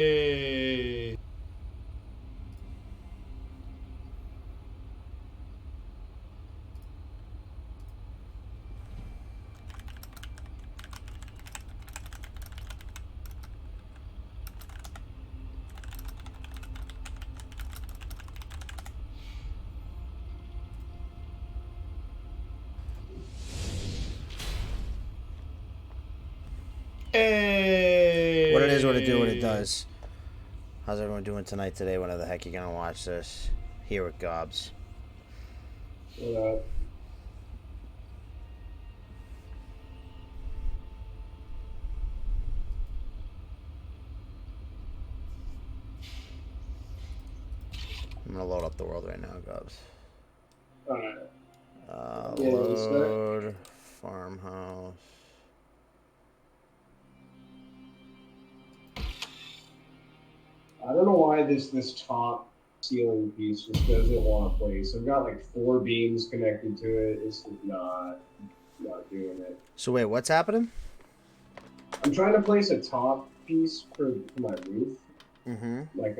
Hey. What it is, what it do, what it Hey. does. How's everyone doing tonight, today, whenever the heck you gonna watch this? Here with Gobz. Uh, I'm gonna load up the world right now, Gobz. Alright. Load farmhouse. I don't know why this top ceiling piece just doesn't want to place. I've got like 4 beams connected to it. It's just not doing it. So wait, what's happening? I'm trying to place a top piece for my roof, Mm-hmm. like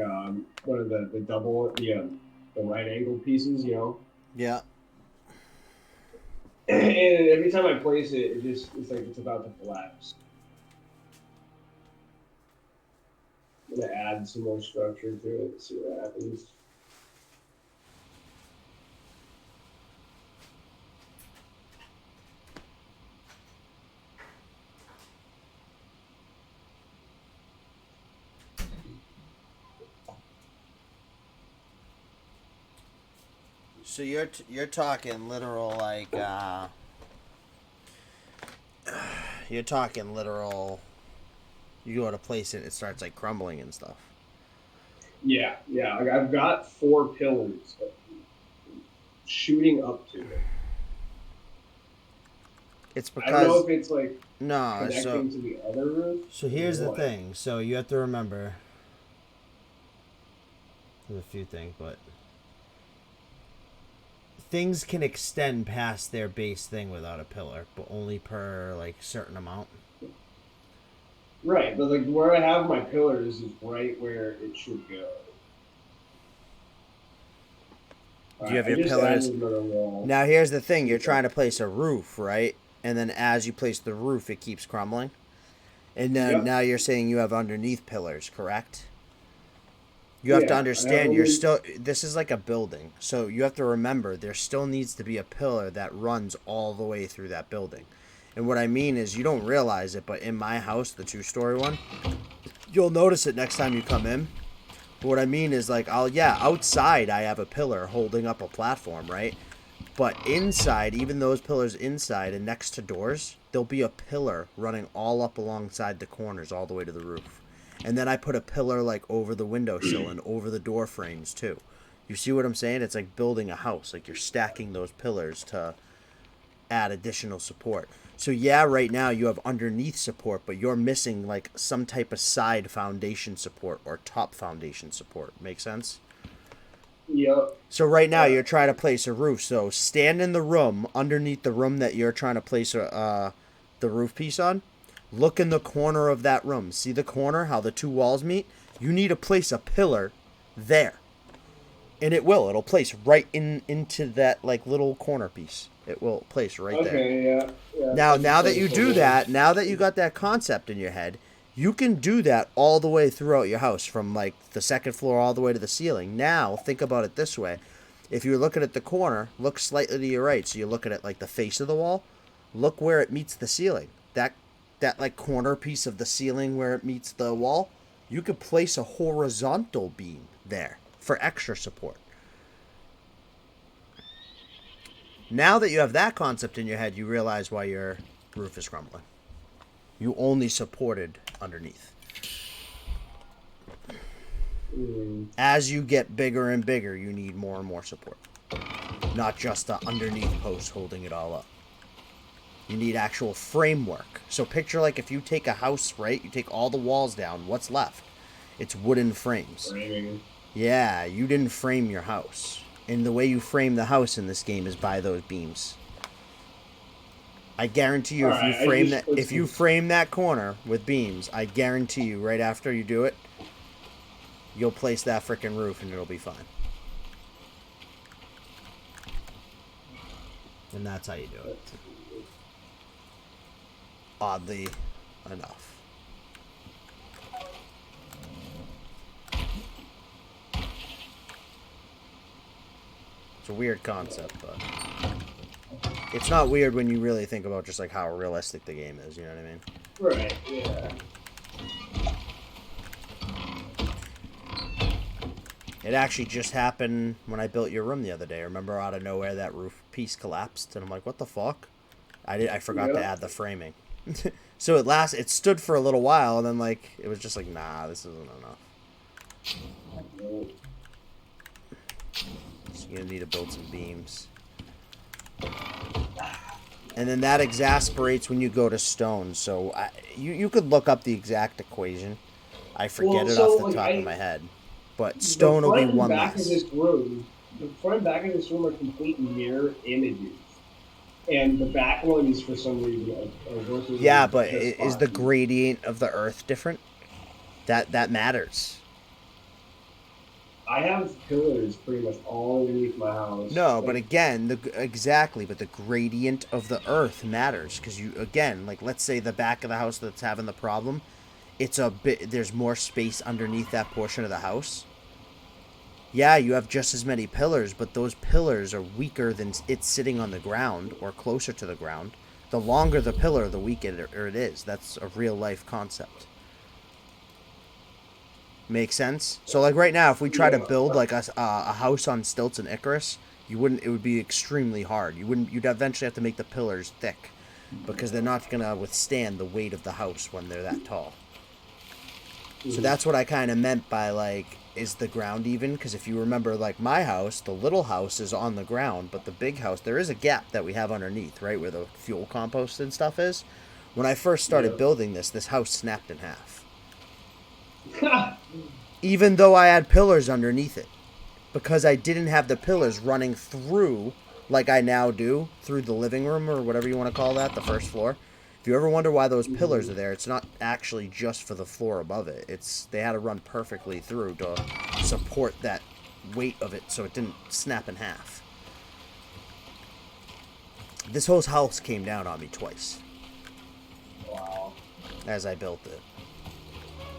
one of the double the right angle pieces, Yeah. And every time I place it, it's like it's about to collapse. I'm gonna add some more structure to it, see what happens. So you're talking literal you're talking literal. You go to place it, it starts like crumbling and stuff. Yeah. Like I've got 4 pillars shooting up to it. It's I don't know because if it's like no. connecting to the other roof. So here's the thing. So you have to remember. There's a few things, but things can extend past their base thing without a pillar, but only per like certain amount. Right, but like where I have my pillars is right where it should go. You have I your just pillars. added another wall. Now here's the thing: you're trying to place a roof, right? And then as you place the roof, it keeps crumbling. And then Yep. now you're saying you have underneath pillars, correct? You have to Yeah, I have understand you're only. still this is like a building. So you have to remember there still needs to be a pillar that runs all the way through that building. And what I mean is you don't realize it, but in my house, the 2-story one, you'll notice it next time you come in. But what I mean is like outside I have a pillar holding up a platform, right? But inside, even those pillars inside and next to doors, there'll be a pillar running all up alongside the corners all the way to the roof. And then I put a pillar like over the windowsill and over the door frames too. You see what I'm saying? It's like building a house. Like you're stacking those pillars to add additional support. So yeah, right now you have underneath support, but you're missing like some type of side foundation support or top foundation support. Make sense? Yep. So right now you're trying to place a roof. So stand in the room underneath the room that you're trying to place the roof piece on. Look in the corner of that room. See the corner, how the 2 walls meet? You need to place a pillar there. And it will. It'll place right into that like little corner piece. It will place right there. Okay. Yeah. Now that you do that, now that you got that concept in your head, you can do that all the way throughout your house from like the second floor all the way to the ceiling. Now, think about it this way. If you're looking at the corner, look slightly to your right. So you're looking at like the face of the wall. Look where it meets the ceiling. That like corner piece of the ceiling where it meets the wall, you could place a horizontal beam there for extra support. Now that you have that concept in your head, you realize why your roof is crumbling. You only supported underneath. As you get bigger and bigger, you need more and more support. Not just the underneath post holding it all up. You need actual framework. So picture like if you take a house, right? You take all the walls down, what's left? It's wooden frames. Framing. Yeah, you didn't frame your house. And the way you frame the house in this game is by those beams. I guarantee you, if you frame that corner with beams, I guarantee you, right after you do it, you'll place that freaking roof and it'll be fine. And that's how you do it. Oddly enough. It's a weird concept, but it's not weird when you really think about just like how realistic the game is, you know what I mean? Right, yeah. It actually just happened when I built your room the other day. Remember, out of nowhere that roof piece collapsed and I'm like, what the fuck? I forgot to add the framing. So it stood for a little while and then like it was just like, nah, this isn't enough. So you're gonna need to build some beams. And then that exasperates when you go to stone. So you could look up the exact equation. I forget it off the top of my head. But stone will be one less. The front and back of this room are complete mirror images. And the back ones, for some reason, are working. Yeah, but is the gradient of the earth different? That matters. I have pillars pretty much all underneath my house. No, but again, exactly. But the gradient of the earth matters because like, let's say the back of the house that's having the problem, there's more space underneath that portion of the house. Yeah, you have just as many pillars, but those pillars are weaker than it sitting on the ground or closer to the ground. The longer the pillar, the weaker it is. That's a real life concept. Make sense? So like right now, if we try to build like a house on stilts in Icarus, it would be extremely hard. You'd eventually have to make the pillars thick because they're not gonna withstand the weight of the house when they're that tall. So that's what I kind of meant by like, is the ground even? Because if you remember, like my house, the little house is on the ground, but the big house, there is a gap that we have underneath, right, where the fuel compost and stuff is. When I first started building this house snapped in half. Even though I had pillars underneath it. Because I didn't have the pillars running through, like I now do, through the living room or whatever you want to call that, the first floor. If you ever wonder why those pillars are there, it's not actually just for the floor above it. They had to run perfectly through to support that weight of it so it didn't snap in half. This whole house came down on me twice. Wow. As I built it.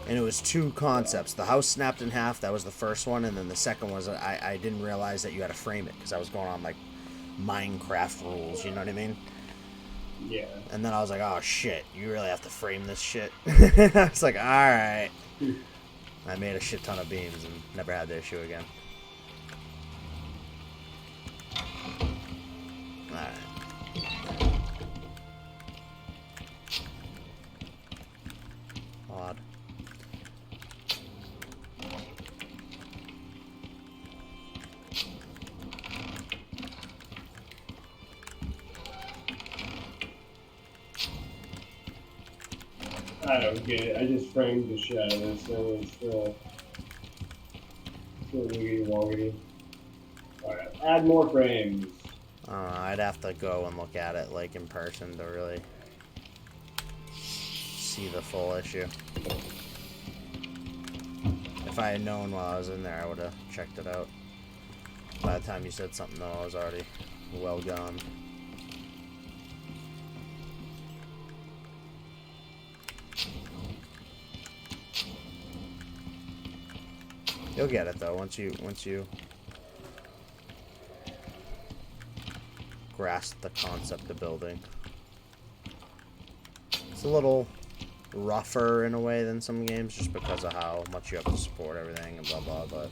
And it was two concepts. The house snapped in half, that was the first one, and then the second was I didn't realize that you had to frame it because I was going on like Minecraft rules, you know what I mean? Yeah. And then I was like, oh shit, you really have to frame this shit. I was like, alright. I made a shit ton of beams and never had the issue again. Alright. Odd. I don't get it. I just framed the shit out of this, so it's still wiggity woggity. Alright, add more frames. I'd have to go and look at it like in person to really see the full issue. If I had known while I was in there, I would have checked it out. By the time you said something though, I was already well gone. You'll get it though once you grasp the concept of building. It's a little rougher in a way than some games just because of how much you have to support everything and blah blah, but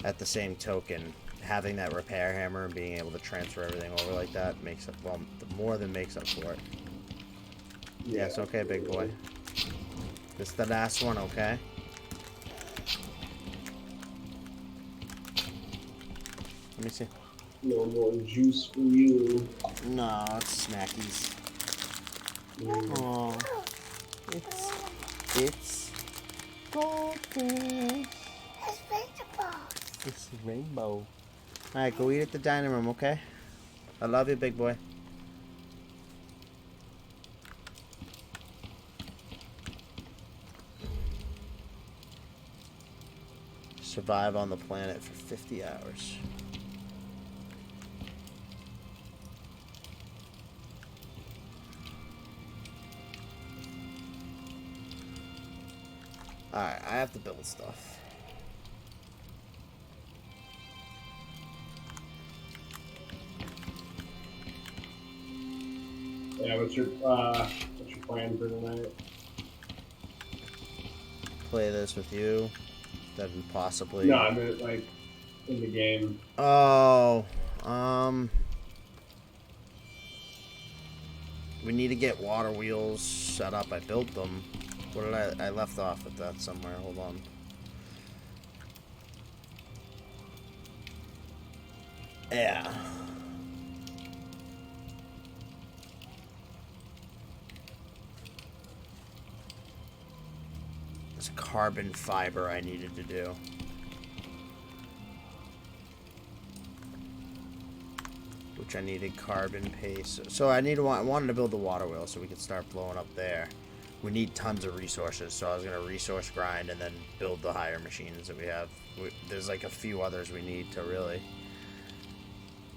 at the same token, having that repair hammer and being able to transfer everything over like that makes it, well, more than makes up for it. Yes, okay, big boy. This is the last one, okay? Let me see. No more juice for you. No, it's snackies. Oh, it's goldfish. It's vegetables. It's rainbow. Alright, go eat at the dining room, okay? I love you, big boy. Survive on the planet for 50 hours. Alright, I have to build stuff. Yeah, what's your plan for tonight? Play this with you. Then possibly. No, I meant like in the game. Oh, we need to get water wheels set up. I built them. What did I left off with that somewhere. Hold on. Yeah. There's carbon fiber I needed to do. Which I needed carbon paste. So I wanted to build the water wheel so we could start blowing up there. We need tons of resources, so I was gonna resource grind and then build the higher machines that we have. There's like a few others we need to really,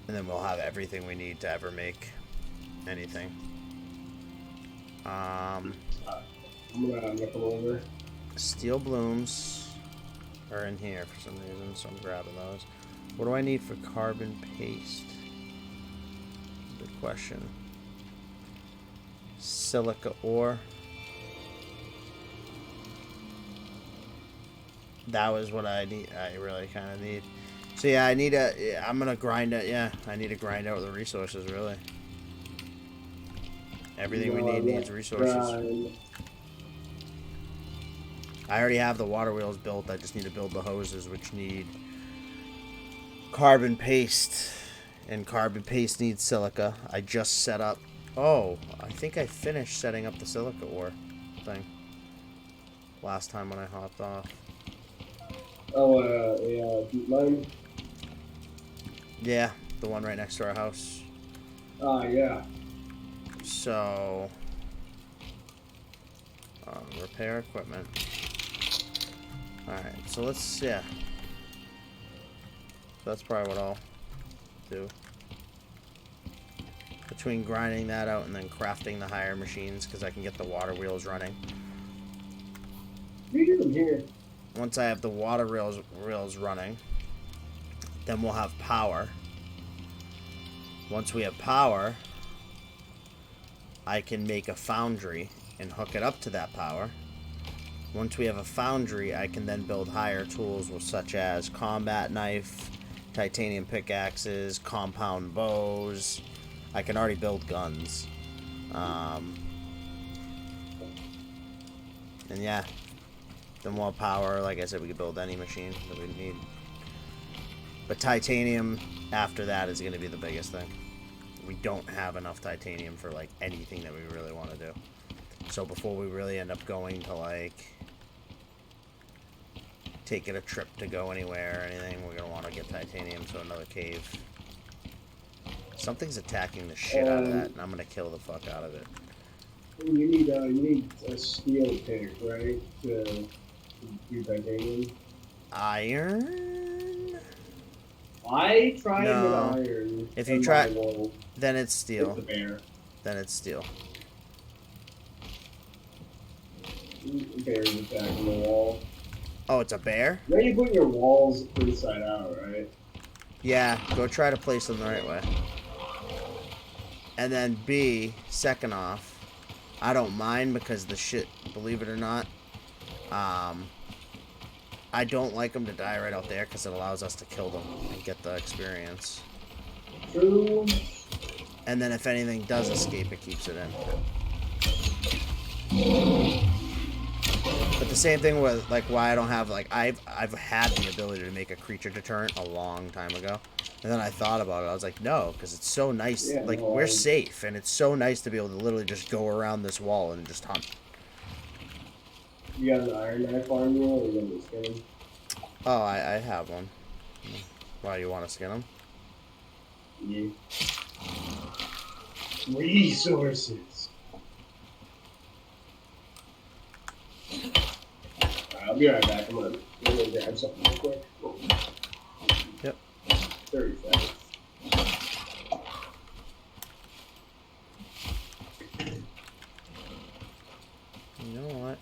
and then we'll have everything we need to ever make anything. I'm gonna come over. Steel blooms are in here for some reason, so I'm grabbing those. What do I need for carbon paste? Good question. Silica ore. That was what I need. I really kind of need. So yeah, I'm gonna grind it. Yeah, I need to grind out the resources. Really, everything we need needs resources. I already have the water wheels built. I just need to build the hoses, which need carbon paste, and carbon paste needs silica. I just set up. Oh, I think I finished setting up the silica ore thing last time when I hopped off. Oh, deep mine? Yeah, the one right next to our house. Yeah. So, repair equipment. Alright, so let's, yeah. That's probably what I'll do. Between grinding that out and then crafting the higher machines, because I can get the water wheels running. What are you doing here? Once I have the water wheels running, then we'll have power. Once we have power, I can make a foundry and hook it up to that power. Once we have a foundry, I can then build higher tools such as combat knife, titanium pickaxes, compound bows. I can already build guns. And yeah. The more power, like I said, we could build any machine that we need. But titanium, after that, is going to be the biggest thing. We don't have enough titanium for, like, anything that we really want to do. So before we really end up going to, like, taking a trip to go anywhere or anything, we're going to want to get titanium, so another cave. Something's attacking the shit out of that, and I'm going to kill the fuck out of it. You need a steel pick, right? To do titanium. Iron? I tried No. with iron. If you try, then it's steel. It's a bear. Then it's steel. Bear's attacking the wall. Oh, it's a bear? Now you put your walls inside out, right? Yeah, go try to place them the right way. And then B, second off, I don't mind because the shit, believe it or not, I don't like them to die right out there because it allows us to kill them and get the experience. True. And then if anything does escape, it keeps it in. But the same thing with, like, why I don't have, like, I've had the ability to make a creature deterrent a long time ago. And then I thought about it. I was like, no, because it's so nice. Yeah, like, no, we're safe, and it's so nice to be able to literally just go around this wall and just hunt. You got an iron knife on you, or you gonna skin him? Oh, I have one. Why, you want to skin them? Yeah. Resources. I'll be right back. I'm gonna grab something real quick. Yep. 30 seconds. You know what?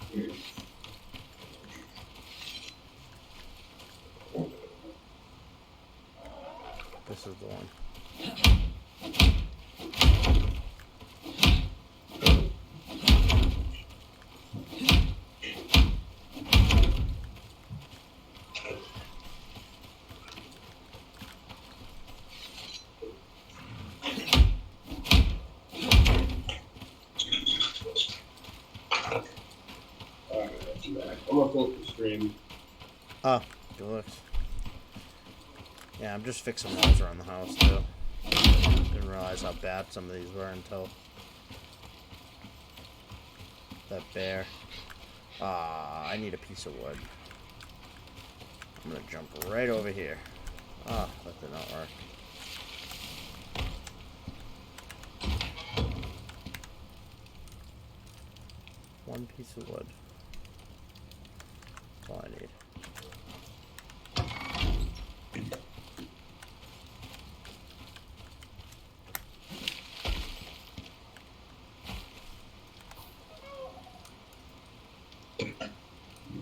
This is the one. I'm gonna pull up the stream. Oh, good looks. Yeah, I'm just fixing walls around the house too. Didn't realize how bad some of these were until that bear. I need a piece of wood. I'm gonna jump right over here. Ah, that did not work. One piece of wood. That's all I need.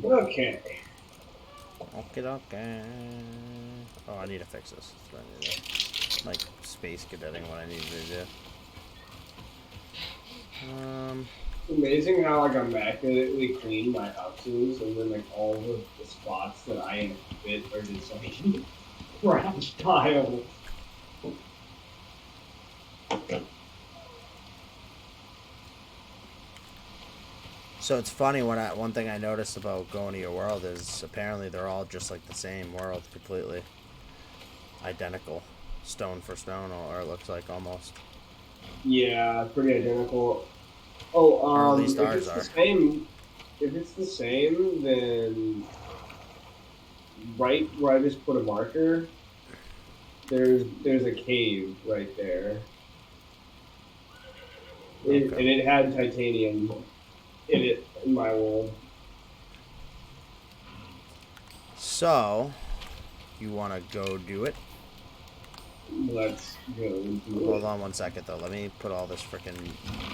Okay. Okay. Oh, I need to fix this. That's what I need to, like, space cadetting what I need to do. It's amazing how like immaculately clean my house is, and then like all of the spots that I inhabit are just like trash piles. So it's funny one thing I noticed about going to your world is apparently they're all just like the same world, completely identical, stone for stone, or it looks like almost. Yeah, pretty identical. Oh, Or at least if ours it's are. the same, if it's the same, then right where I just put a marker, there's a cave right there. Okay. And it had titanium in it in my world. So, you want to go do it? Let's go do Hold it. on one second, though. Let me put all this freaking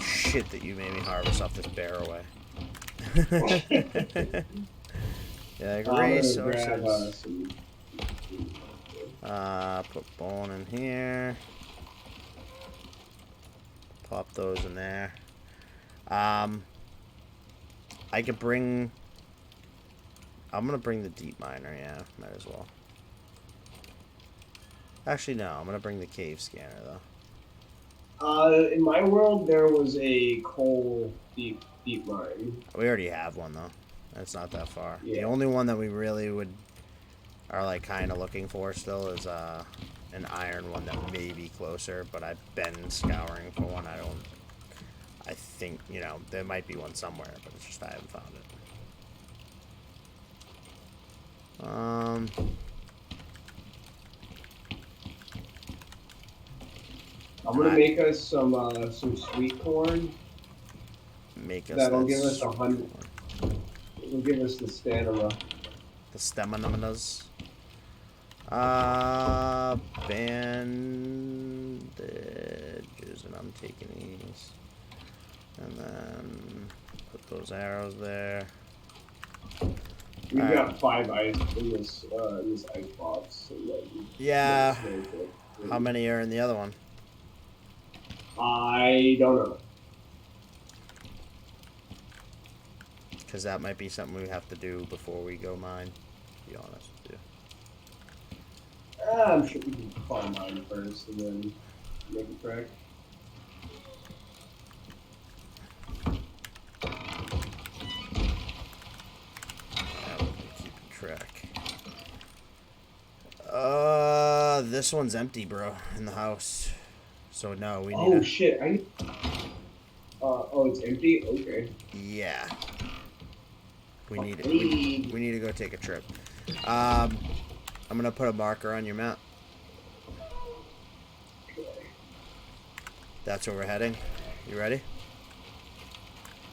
shit that you made me harvest off this bear away. Yeah, resources. Grab, some... Put bone in here. Pop those in there. I could bring... I'm gonna bring the deep miner, yeah. Might as well. Actually, no. I'm gonna bring the cave scanner, though. In my world, there was a coal deep mine. We already have one, though. That's not that far. Yeah. The only one that we really are, like, kind of looking for still is, an iron one that may be closer, but I've been scouring for one. I think, you know, there might be one somewhere, but it's just I haven't found it. I'm gonna make us some sweet corn. Make us That'll that give us sweet 100. corn. It'll give us the stamina. The stamina. Bandages, and I'm taking these. And then put those arrows there. We've got 5 ice in this ice box. So yeah. How many are in the other one? I don't know. Because that might be something we have to do before we go mine, to be honest with you. I'm sure we can farm mine first and then make a track. Keeping track. This one's empty, bro, in the house. So no, we need. Oh shit! Oh, it's empty. Okay. Yeah. We need it. We need to go take a trip. I'm gonna put a marker on your map. That's where we're heading. You ready?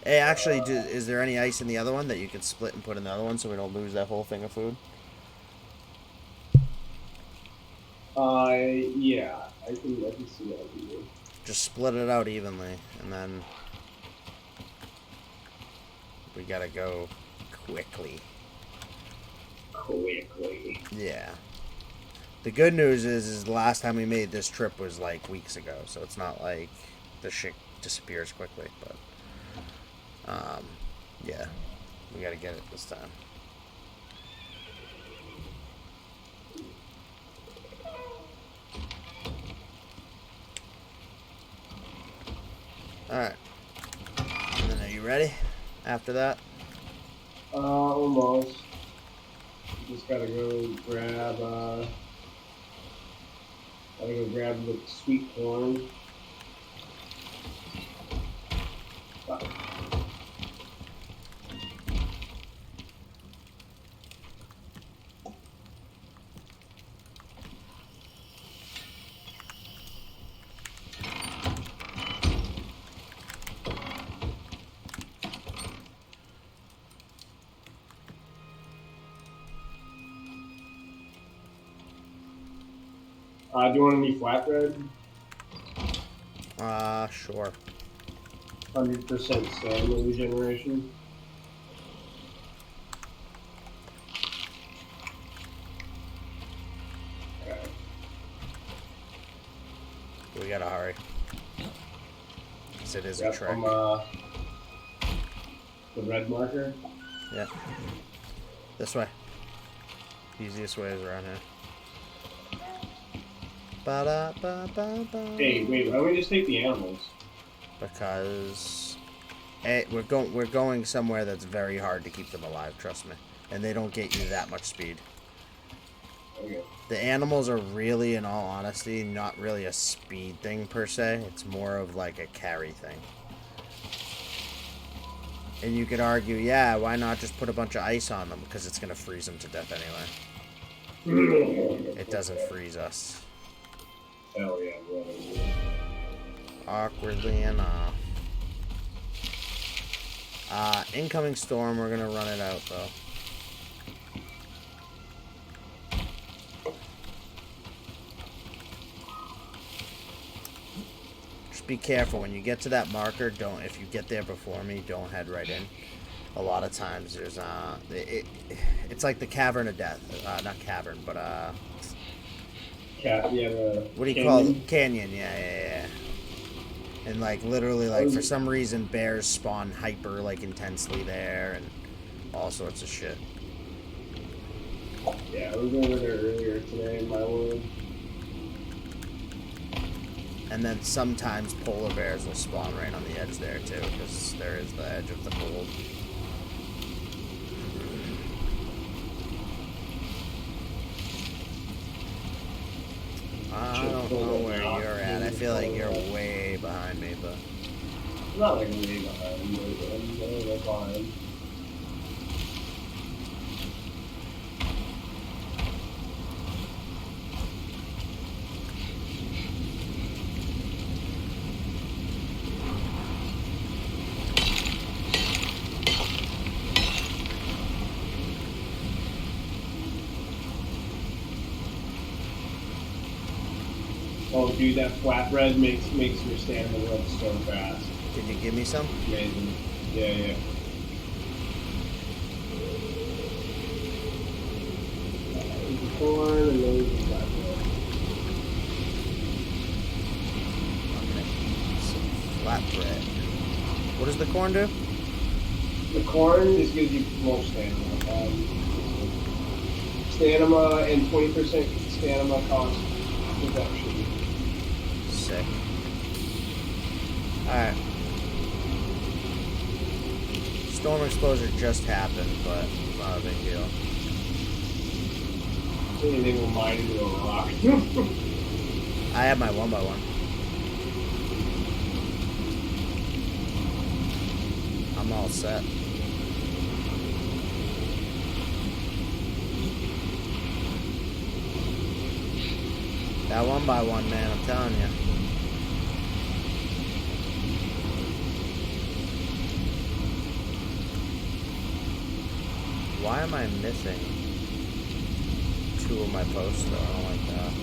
Hey, actually, is there any ice in the other one that you could split and put in the other one so we don't lose that whole thing of food? Yeah, I can see that. Just split it out evenly, and then we gotta go quickly. Quickly. Yeah. The good news is the last time we made this trip was like weeks ago, so it's not like the shit disappears quickly, but yeah, we gotta get it this time. Alright. And then are you ready after that? Almost. Just gotta go grab, the sweet corn. Do you want any flatbread? Sure. 100% stamina regeneration. Okay. We gotta hurry. Because it is a Yep, trick. The red marker. Yeah. This way. Easiest way is around here. Hey, wait, why don't we just take the animals? Because we're going somewhere that's very hard to keep them alive, trust me. And they don't get you that much speed. Okay. The animals are really, in all honesty, not really a speed thing per se. It's more of like a carry thing. And you could argue, yeah, why not just put a bunch of ice on them? Because it's going to freeze them to death anyway. It doesn't freeze us. Hell yeah, bro. Awkwardly enough. Incoming storm, we're going to run it out, though. Just be careful. When you get to that marker, if you get there before me, don't head right in. A lot of times there's, it's like the cavern of death. Not cavern, but, what do you call it? Canyon, yeah. And like literally, like for some reason, bears spawn hyper like intensely there, and all sorts of shit. Yeah, I was over there earlier today in my world. And then sometimes polar bears will spawn right on the edge there too, because there is the edge of the cold. I don't know where you're at. I feel like you're way behind me, but... Not like way behind, but I'm behind. Oh, dude, that flatbread makes your stamina run so fast. Can you give me some? Amazing. Yeah. There's the corn and then the flatbread. Okay. Some flatbread. What does the corn do? The corn just gives you more stamina. Stamina and 20% stamina cost reduction. Sick. Alright. Storm exposure just happened, but not a big deal. Anything will mine into a rock. I have my 1x1. I'm all set. That 1x1, man, I'm telling you. why am I missing 2 of my posts though? I don't like that.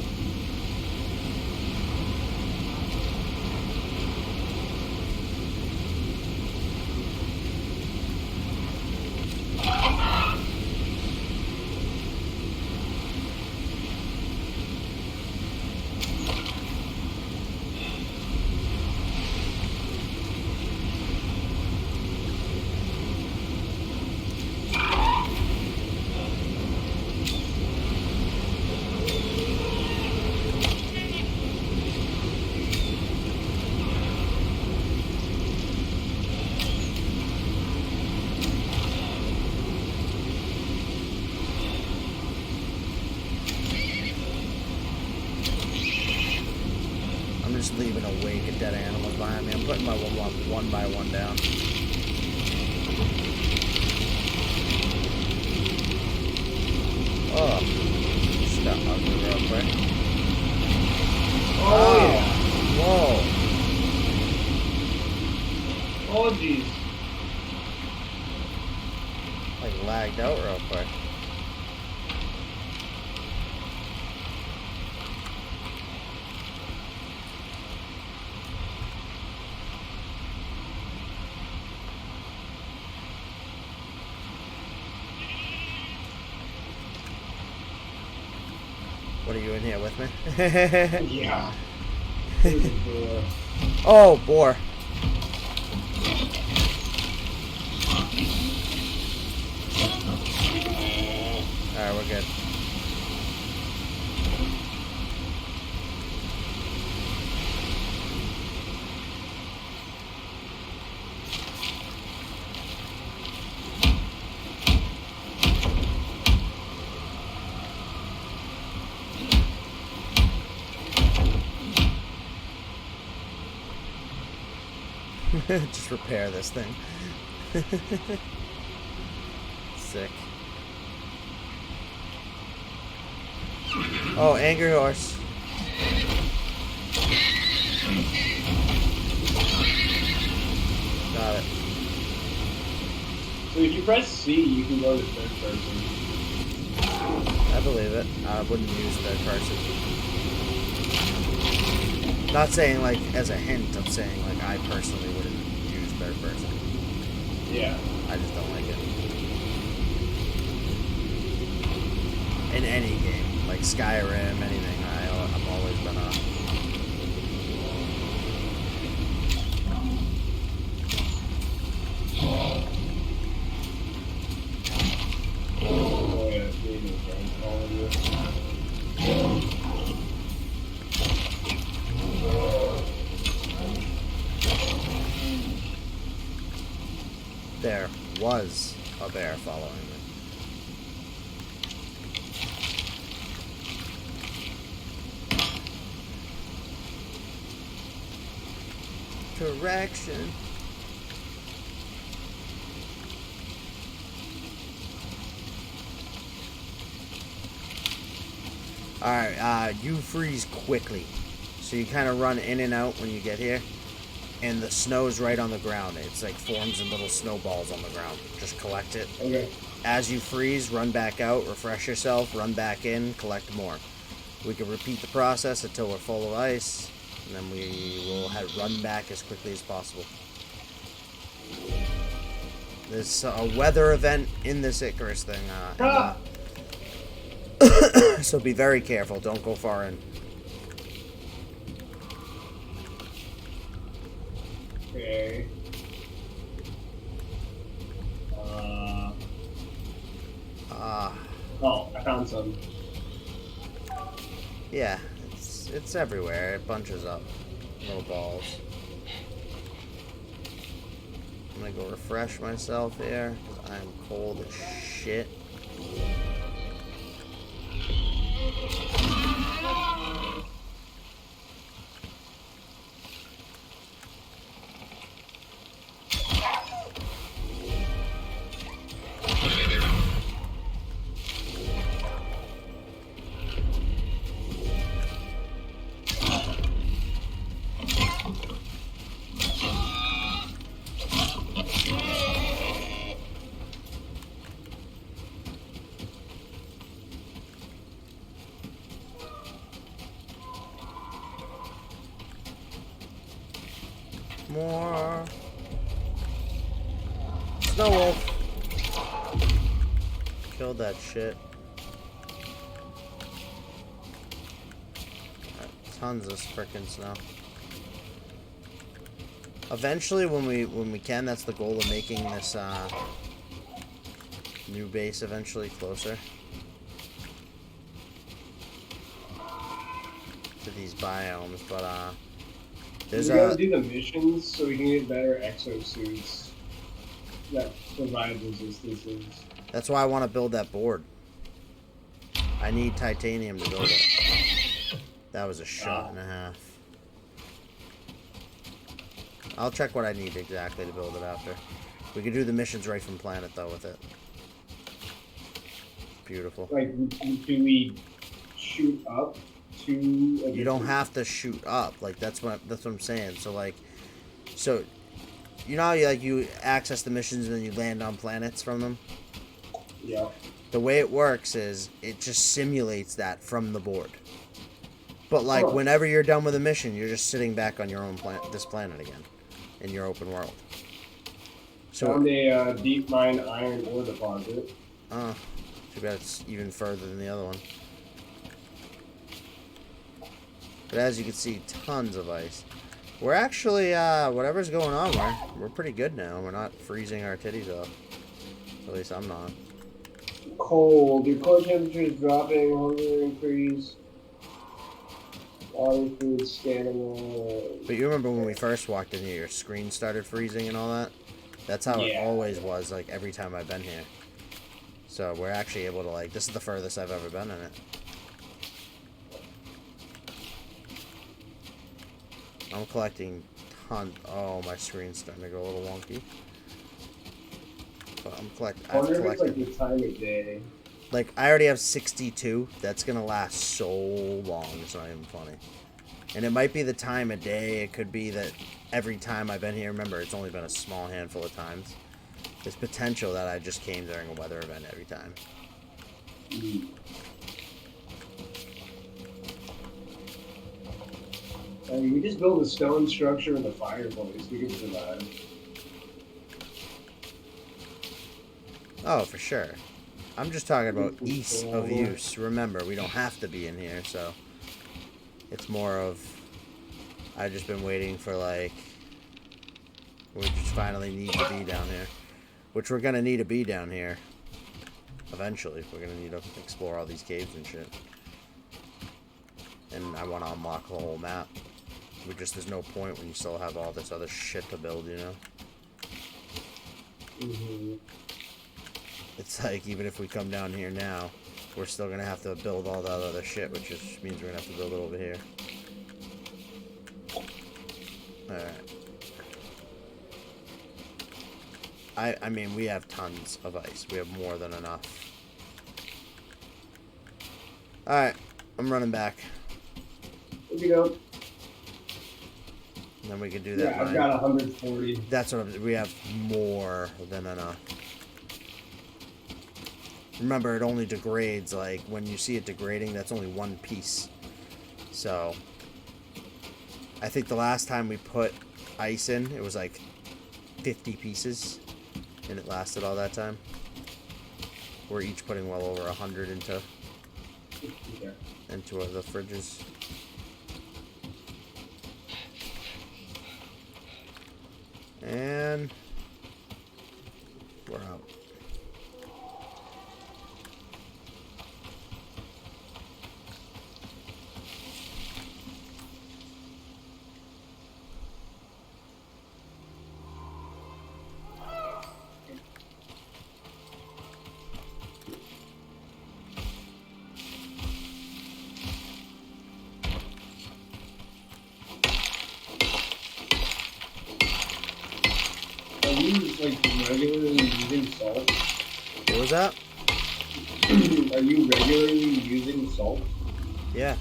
Just leaving a wake of dead animals behind me. I'm putting my one by one down. Oh, just got ugly real quick. Oh, yeah. Whoa. Oh, jeez. Like lagged out real quick. What are you in here with me? Yeah. Oh, boar. Alright, we're good. Just repair this thing. Sick. Oh, angry horse. Got it. So if you press C, you can go to third person. I believe it. I wouldn't use third person. Not saying like as a hint, I'm saying like I personally wouldn't use third person. Yeah. I just don't like it. In any game, like Skyrim, anything, I've always been a... Oh, yeah, Steven's calling you. There was a bear following me. Correction. Alright, you freeze quickly. So you kind of run in and out when you get here. And the snow's right on the ground. It's like forms in little snowballs on the ground. Just collect it. Okay. As you freeze, run back out, refresh yourself, run back in, collect more. We can repeat the process until we're full of ice, and then we will run back as quickly as possible. There's a weather event in this Icarus thing. So be very careful. Don't go far in. Okay. Oh, I found some. Yeah, it's everywhere. It bunches up. Little balls. I'm gonna go refresh myself here, because I'm cold as shit. More. Snow wolf. Killed that shit. Tons of frickin' snow. Eventually, when we can, that's the goal of making this new base eventually closer to these biomes. But there's we gotta do the missions so we can get better exosuits that provide resistances. That's why I want to build that board. I need titanium to build it. That was a shot and a half. I'll check what I need exactly to build it after. We can do the missions right from planet though with it. Beautiful. Like, do we shoot up to? You don't have to shoot up. Like that's what I'm saying. So like, so you know how you access the missions and then you land on planets from them. Yeah. The way it works is it just simulates that from the board. But like whenever you're done with a mission, you're just sitting back on your own this planet again, in your open world. So found a deep mine iron ore deposit. Too bad it's even further than the other one. But as you can see, tons of ice. We're actually whatever's going on, we're pretty good now. We're not freezing our titties off. At least I'm not. Cold. Your core temperature is dropping. Hunger increase. Water, food, stamina. But you remember when we first walked in here, your screen started freezing and all that? That's how it always was, like, every time I've been here. So we're actually able to, like, this is the furthest I've ever been in it. I'm collecting tons. Oh, my screen's starting to go a little wonky. But I've collected. I wonder if it's, like, the time of day. Like, I already have 62. That's going to last so long. It's not even funny. And it might be the time of day. It could be that every time I've been here, remember, it's only been a small handful of times. There's potential that I just came during a weather event every time. I mean, we just build a stone structure with a fireplace. We can survive. Oh, for sure. I'm just talking about ease of use. Remember, we don't have to be in here, so it's more of I've just been waiting for, like, we just finally need to be down here. Which we're going to need to be down here eventually. We're going to need to explore all these caves and shit. And I want to unlock the whole map. There's no point when you still have all this other shit to build, you know? Mm-hmm. It's like, even if we come down here now, we're still going to have to build all that other shit, which just means we're going to have to build it over here. Alright. I mean, we have tons of ice. We have more than enough. Alright, I'm running back. Here we go. And then we can do that. Yeah, I've got 140. That's what we have more than enough. Remember, it only degrades, like, when you see it degrading, that's only one piece. So, I think the last time we put ice in, it was like 50 pieces, and it lasted all that time. We're each putting well over 100 into the fridges. And we're out. Are you, like, regularly using salt? What was that? Are you regularly using salt? Yeah.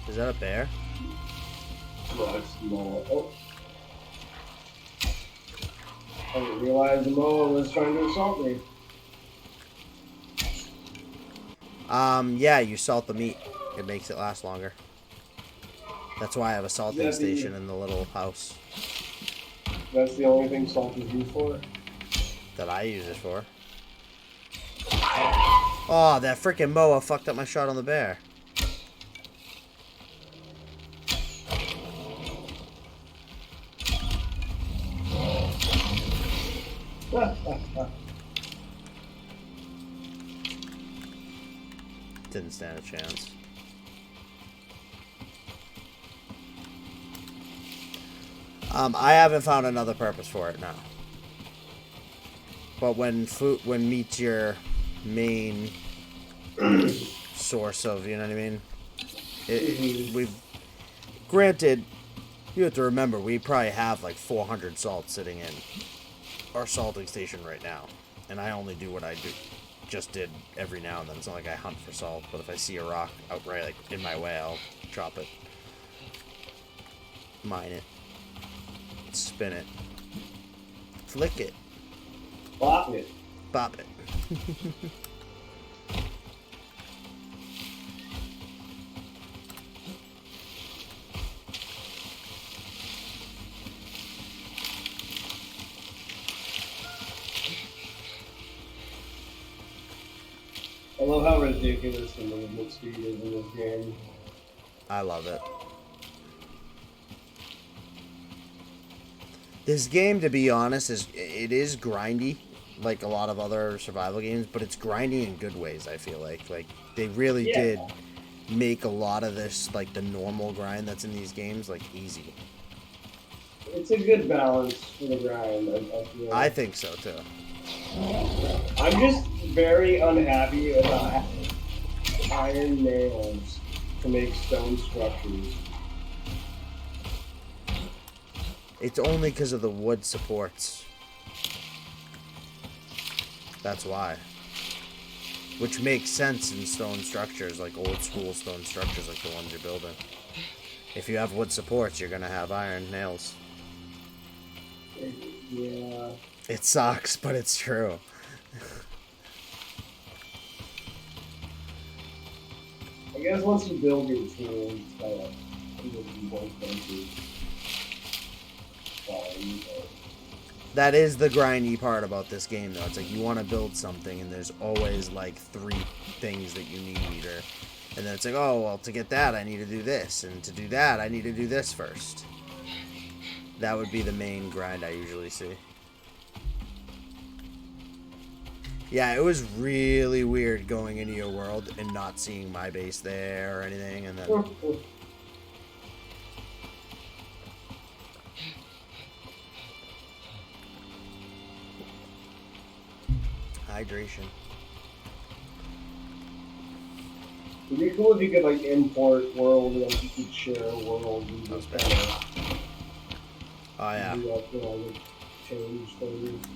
Is that a bear? No, it's small. Oh. I didn't realize the Moa was trying to assault me. Yeah, you salt the meat. It makes it last longer. That's why I have a salting Yeah, station in the little house That's the only thing salt is used for? that I use it for. Oh, that freaking moa fucked up my shot on the bear. Didn't stand a chance. I haven't found another purpose for it now. But when meat's your main source of, you know what I mean? We've granted, you have to remember we probably have like 400 salt sitting in our salting station right now, and I only do what I just did every now and then. It's not like I hunt for salt, but if I see a rock outright like in my way, I'll chop it, mine it, spin it, flick it, Bop it. bop it. I love how ridiculous the movement speed is in this game. I love it. This game, to be honest, is grindy, like a lot of other survival games, but it's grindy in good ways. I feel like they really did make a lot of this, like the normal grind that's in these games, like easy. It's a good balance for the grind. I feel. I think so too. I'm just very unhappy about iron nails to make stone structures. It's only because of the wood supports. That's why. Which makes sense in stone structures, like old school stone structures, like the ones you're building. If you have wood supports, you're gonna have iron nails. Yeah. It sucks, but it's true. I guess once you build your tools, it's kind of more expensive. That is the grindy part about this game, though. It's like you want to build something, and there's always like 3 things that you need, and then it's like, oh, well, to get that, I need to do this, and to do that, I need to do this first. That would be the main grind I usually see. Yeah, it was really weird going into your world and not seeing my base there or anything, and then... Hydration. It'd be cool if you could like import world and like you could share a world and just kind of Oh yeah. do that to like change things.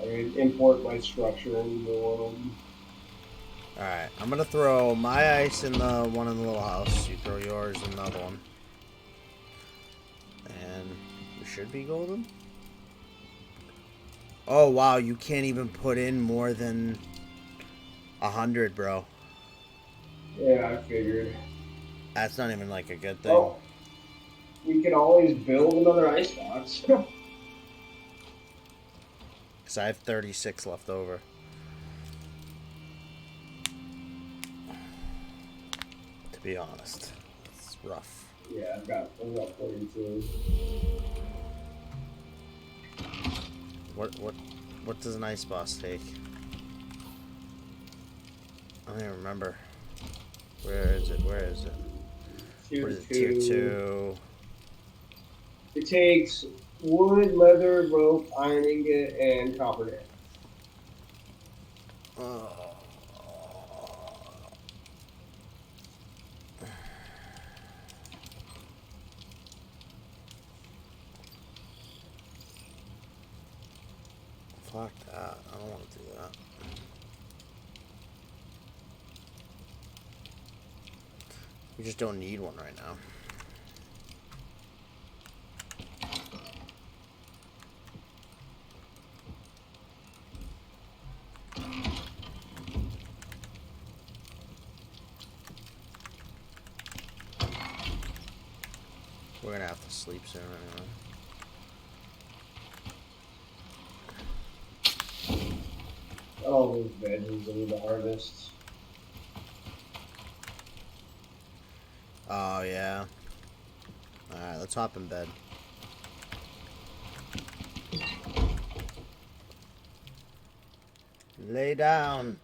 I mean, import my structure into the world. Alright, I'm gonna throw my ice in the one in the little house. You throw yours in the other one. And we should be golden. Oh wow, you can't even put in more than 100, bro. Yeah, I figured. That's not even like a good thing. Oh, we can always build another ice box. Because I have 36 left over. To be honest, it's rough. Yeah, I've got 42. What does an ice boss take? I don't even remember. Where is it? What is it? Tier 2. It takes wood, leather, rope, iron ingot, and copper nail. Oh. Fuck that. I don't want to do that. We just don't need one right now. gonna have to sleep soon anyway. All those veggies I need to harvest. Oh yeah. Alright, let's hop in bed. Lay down.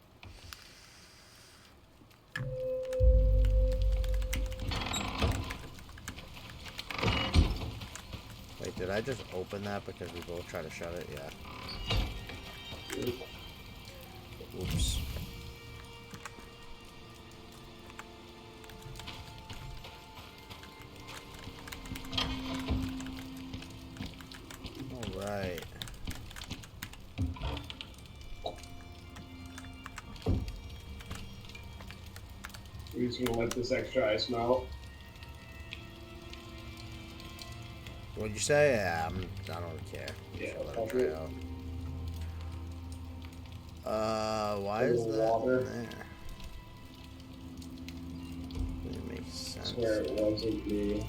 Wait, did I just open that because we both tried to shut it? Yeah. Oops. Alright. We're just gonna let this extra ice melt. What'd you say? Yeah, I don't care. Yeah, Just let I'll it do dry it. out. Why A is little that water. in there? It makes I sense. swear it wasn't me.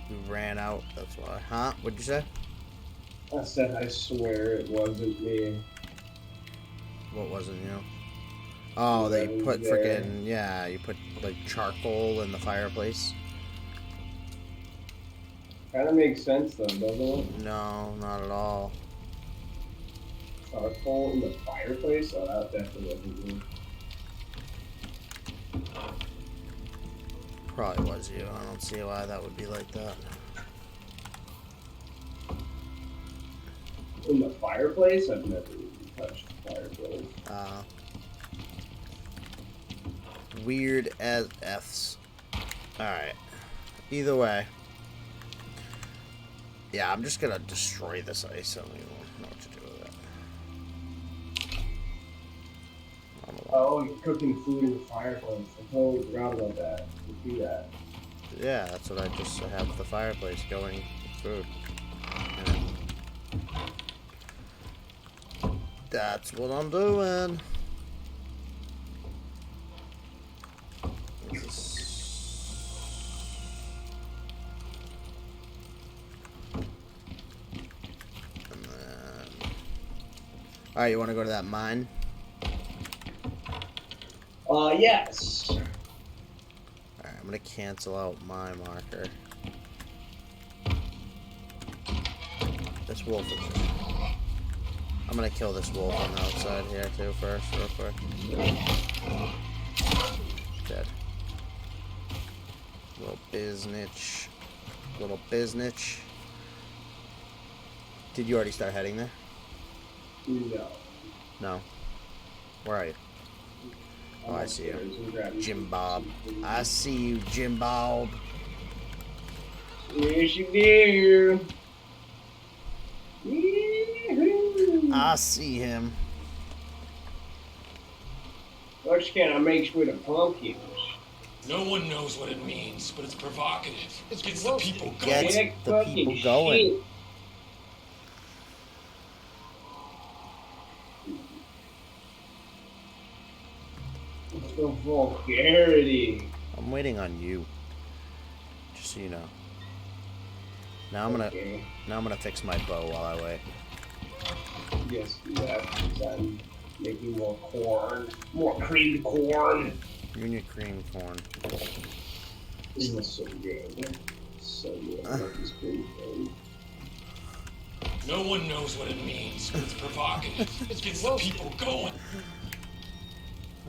You ran out, that's why. Huh? What'd you say? I said I swear it wasn't me. What wasn't you? Oh, they Whoever's put there. freaking, yeah, you put like charcoal in the fireplace. Kinda makes sense though, doesn't it? No, not at all. Charcoal in the fireplace? Oh, that definitely wasn't me. Probably was you. I don't see why that would be like that. In the fireplace? I've never even touched the fireplace. Weird as F's. Alright. Either way. Yeah, I'm just gonna destroy this ice. I don't even know what to do with it. I don't know why. Oh, you're cooking food in the fireplace. I totally forgot about that. You do that. Yeah, that's what I just have the fireplace going with food. And that's what I'm doing. And then... Alright, you want to go to that mine? Yes. Alright, I'm going to cancel out my marker. This wolf is... I'm going to kill this wolf on the outside here too first, real quick. Dead. Little biznitch. Little biznitch. Did you already start heading there? No. No. Where are you? Oh, I see you. Jim Bob. I see you, Jim Bob. Yes, you do. I see him. What can I make with the pumpkins? No one knows what it means, but it's provocative. It gets the people going. Gets Heck the fucking people going. shit. It's the vulgarity. I'm waiting on you. Just so you know. Now I'm gonna Okay. fix my bow while I wait. Yes, do that. Because I'm making more corn. More creamed corn. You and your cream corn. This is so good. So good. I love this cream corn. No one knows what it means, but it's provocative. It gets the people going.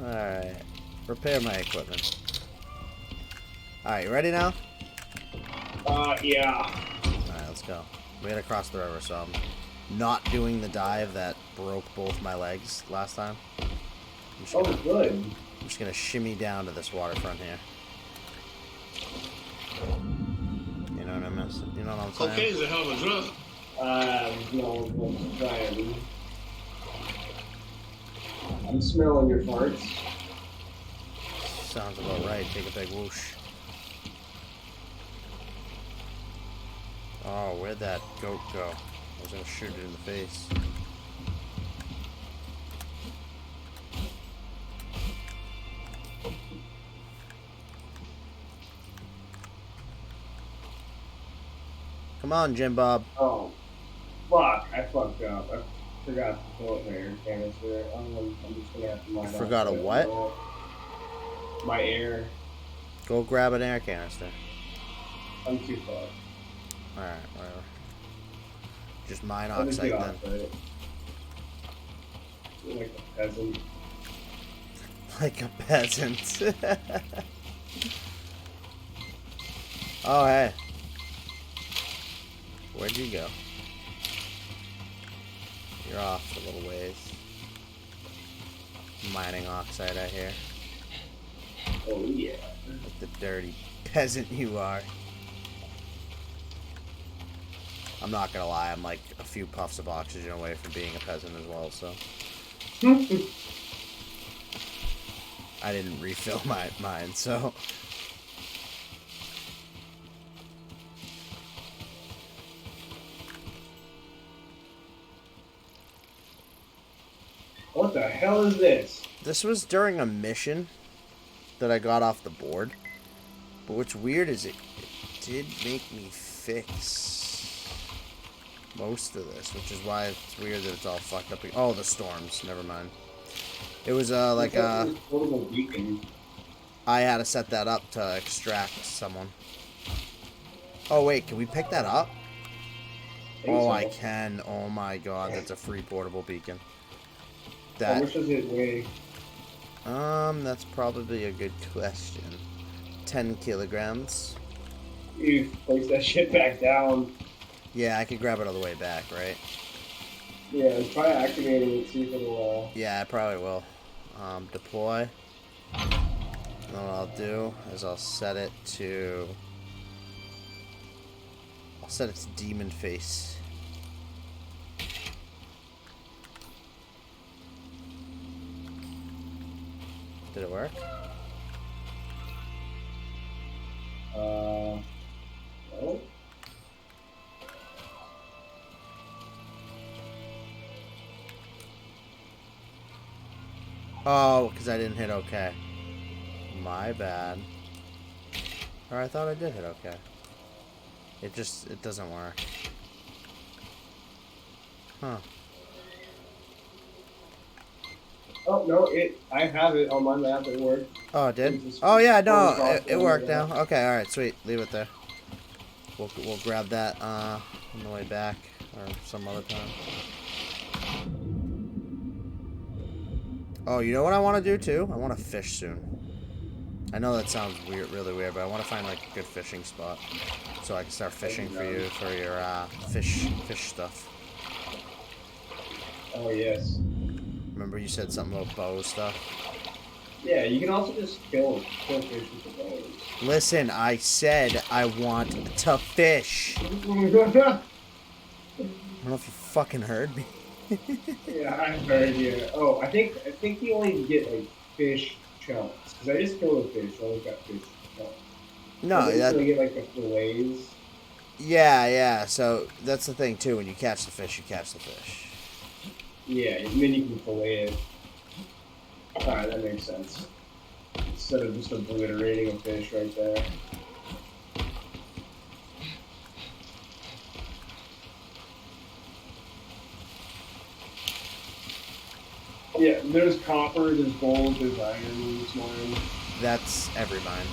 Alright. Repair my equipment. Alright, you ready now? Yeah. Alright, let's go. We gotta cross the river, so I'm not doing the dive that broke both my legs last time. Oh, good. I'm just gonna shimmy down to this waterfront here. You know what I mean? You know what I'm saying? Okay, it's a hell of a drug. No one's trying. I'm smelling your farts. Sounds about right. Take a big whoosh. Oh, where'd that goat go? I was gonna shoot it in the face. Come on, Jim Bob. Oh, fuck! I fucked up. I forgot to fill up my air canister. I'm just gonna have to mine You forgot a off what? my air. Go grab an air canister. I'm too far. Alright, whatever. Just mine Let me oxide get then. off it. Like a peasant. Like a peasant. Oh, hey. Where'd you go? You're off a little ways. Mining oxide, I hear. Oh yeah. Like the dirty peasant you are. I'm not gonna lie, I'm like a few puffs of oxygen away from being a peasant as well, so. I didn't refill mine, so. What the hell is this? This was during a mission that I got off the board. But what's weird is it did make me fix most of this, which is why it's weird that it's all fucked up. Oh, the storms. Never mind. It was like portable beacon. I had to set that up to extract someone. Oh wait, can we pick that up? Oh, I can. Oh my god, that's a free portable beacon. How much does it weigh? That's probably a good question. 10 kilograms. You place that shit back down. Yeah, I could grab it all the way back, right? Yeah, try activating it, see if it'll, Yeah, I probably will. Deploy. And then what I'll do is I'll set it to Demon Face. Did it work? No. Oh, because I didn't hit OK. My bad. Or I thought I did hit OK. It doesn't work. Huh. Oh, no, I have it on my map, it worked. Oh, it did? Oh, yeah, no, it worked now. Okay, alright, sweet. Leave it there. We'll grab that on the way back, or some other time. Oh, you know what I want to do, too? I want to fish soon. I know that sounds weird, really weird, but I want to find, like, a good fishing spot. So I can start fishing for you, for your, fish stuff. Oh, yes. Remember you said something about bow stuff? Yeah, you can also just kill fish with the bows. Listen, I said I want to fish. I don't know if you fucking heard me. Yeah, I heard you. Oh, I think you only get like fish chunks. Because I just killed a fish, so I only got fish chunks. No, you get like the fillets. Yeah. So that's the thing too. When you catch the fish, you catch the fish. Yeah, and then you can fillet it. Alright, that makes sense. Instead of just obliterating a fish right there. Yeah, there's copper, there's gold, there's iron in this mine. That's every mine.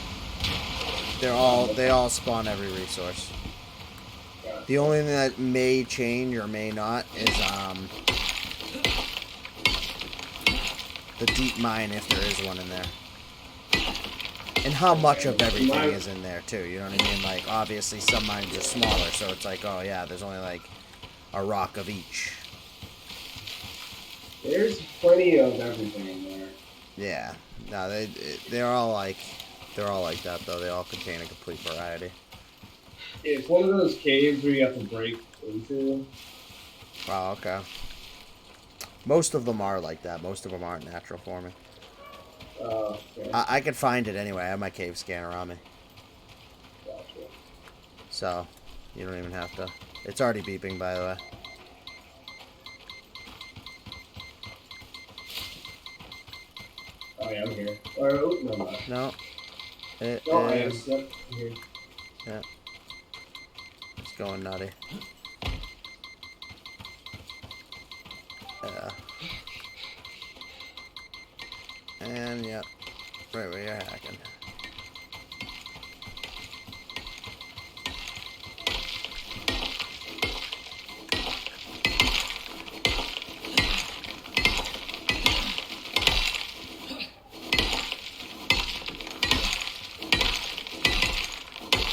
They all spawn every resource. Yeah. The only thing that may change or may not is the deep mine, if there is one in there. And how much of everything is in there, too. You know what I mean? Like, obviously, some mines are smaller, so it's like, oh, yeah, there's only, like, a rock of each. There's plenty of everything in there. Yeah. No, they're all like that, though. They all contain a complete variety. It's one of those caves where you have to break into. Oh, okay. Most of them are like that. Most of them aren't natural forming. Okay. I could find it anyway. I have my cave scanner on me. Gotcha. So, you don't even have to. It's already beeping, by the way. Oh, yeah, I'm here. Oh, no. No. It No, I am. is. Yep, I'm here. Yeah. It's going nutty. Yeah. And, yep. Right where you're hacking.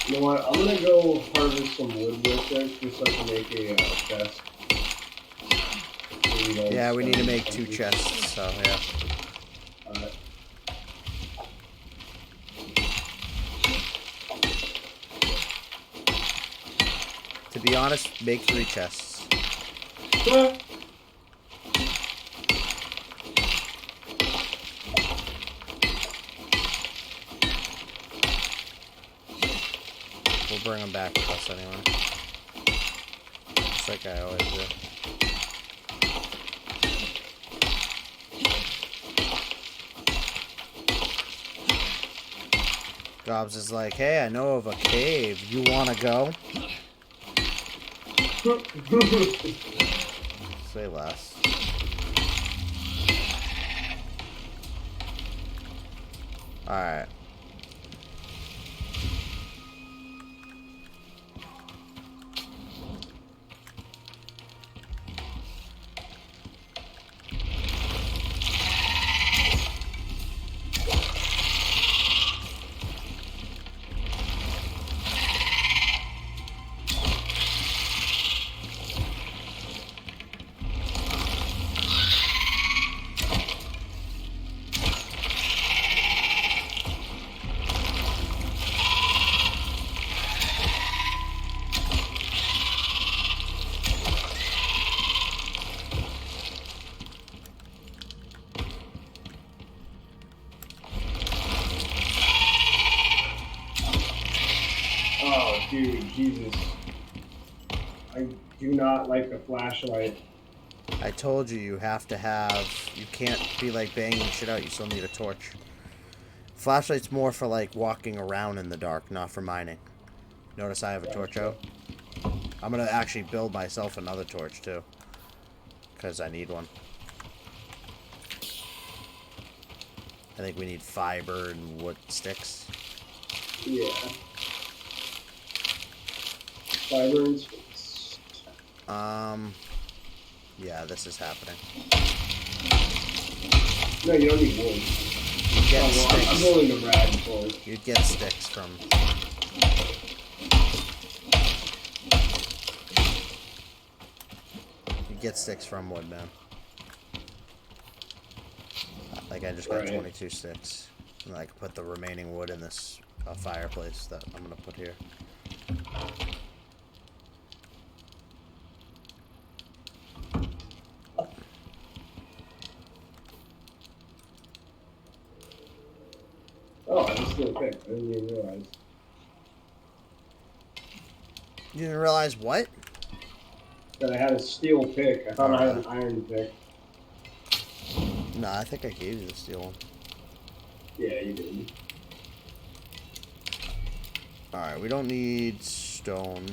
You know what? I'm gonna go harvest some wood real quick just so I can make a chest. Yeah, we need to make 2 chests, so yeah. Alright. To be honest, make 3 chests. We'll bring them back with us anyway. Just like I always do. Gobz is like, hey, I know of a cave. You wanna go? Say less. Alright. Oh, dude, Jesus. I do not like the flashlight. I told you, you have to have... You can't be, like, banging shit out. You still need a torch. Flashlight's more for, like, walking around in the dark, not for mining. Notice I have a torch out. I'm gonna actually build myself another torch, too. Because I need one. I think we need fiber and wood sticks. Yeah. Fiber and sticks. Yeah, this is happening. No, you don't need wood. You get sticks. I'm building the rag for it. You'd get sticks from... You get sticks from wood, man. Like, I just got 22 sticks. And I can put the remaining wood in this fireplace that I'm gonna put here. Oh, I just still picked. I didn't even realize. You didn't realize what? That I had a steel pick. I thought I had an iron pick. No, I think I gave you the steel one. Yeah, you did. Alright, we don't need stone.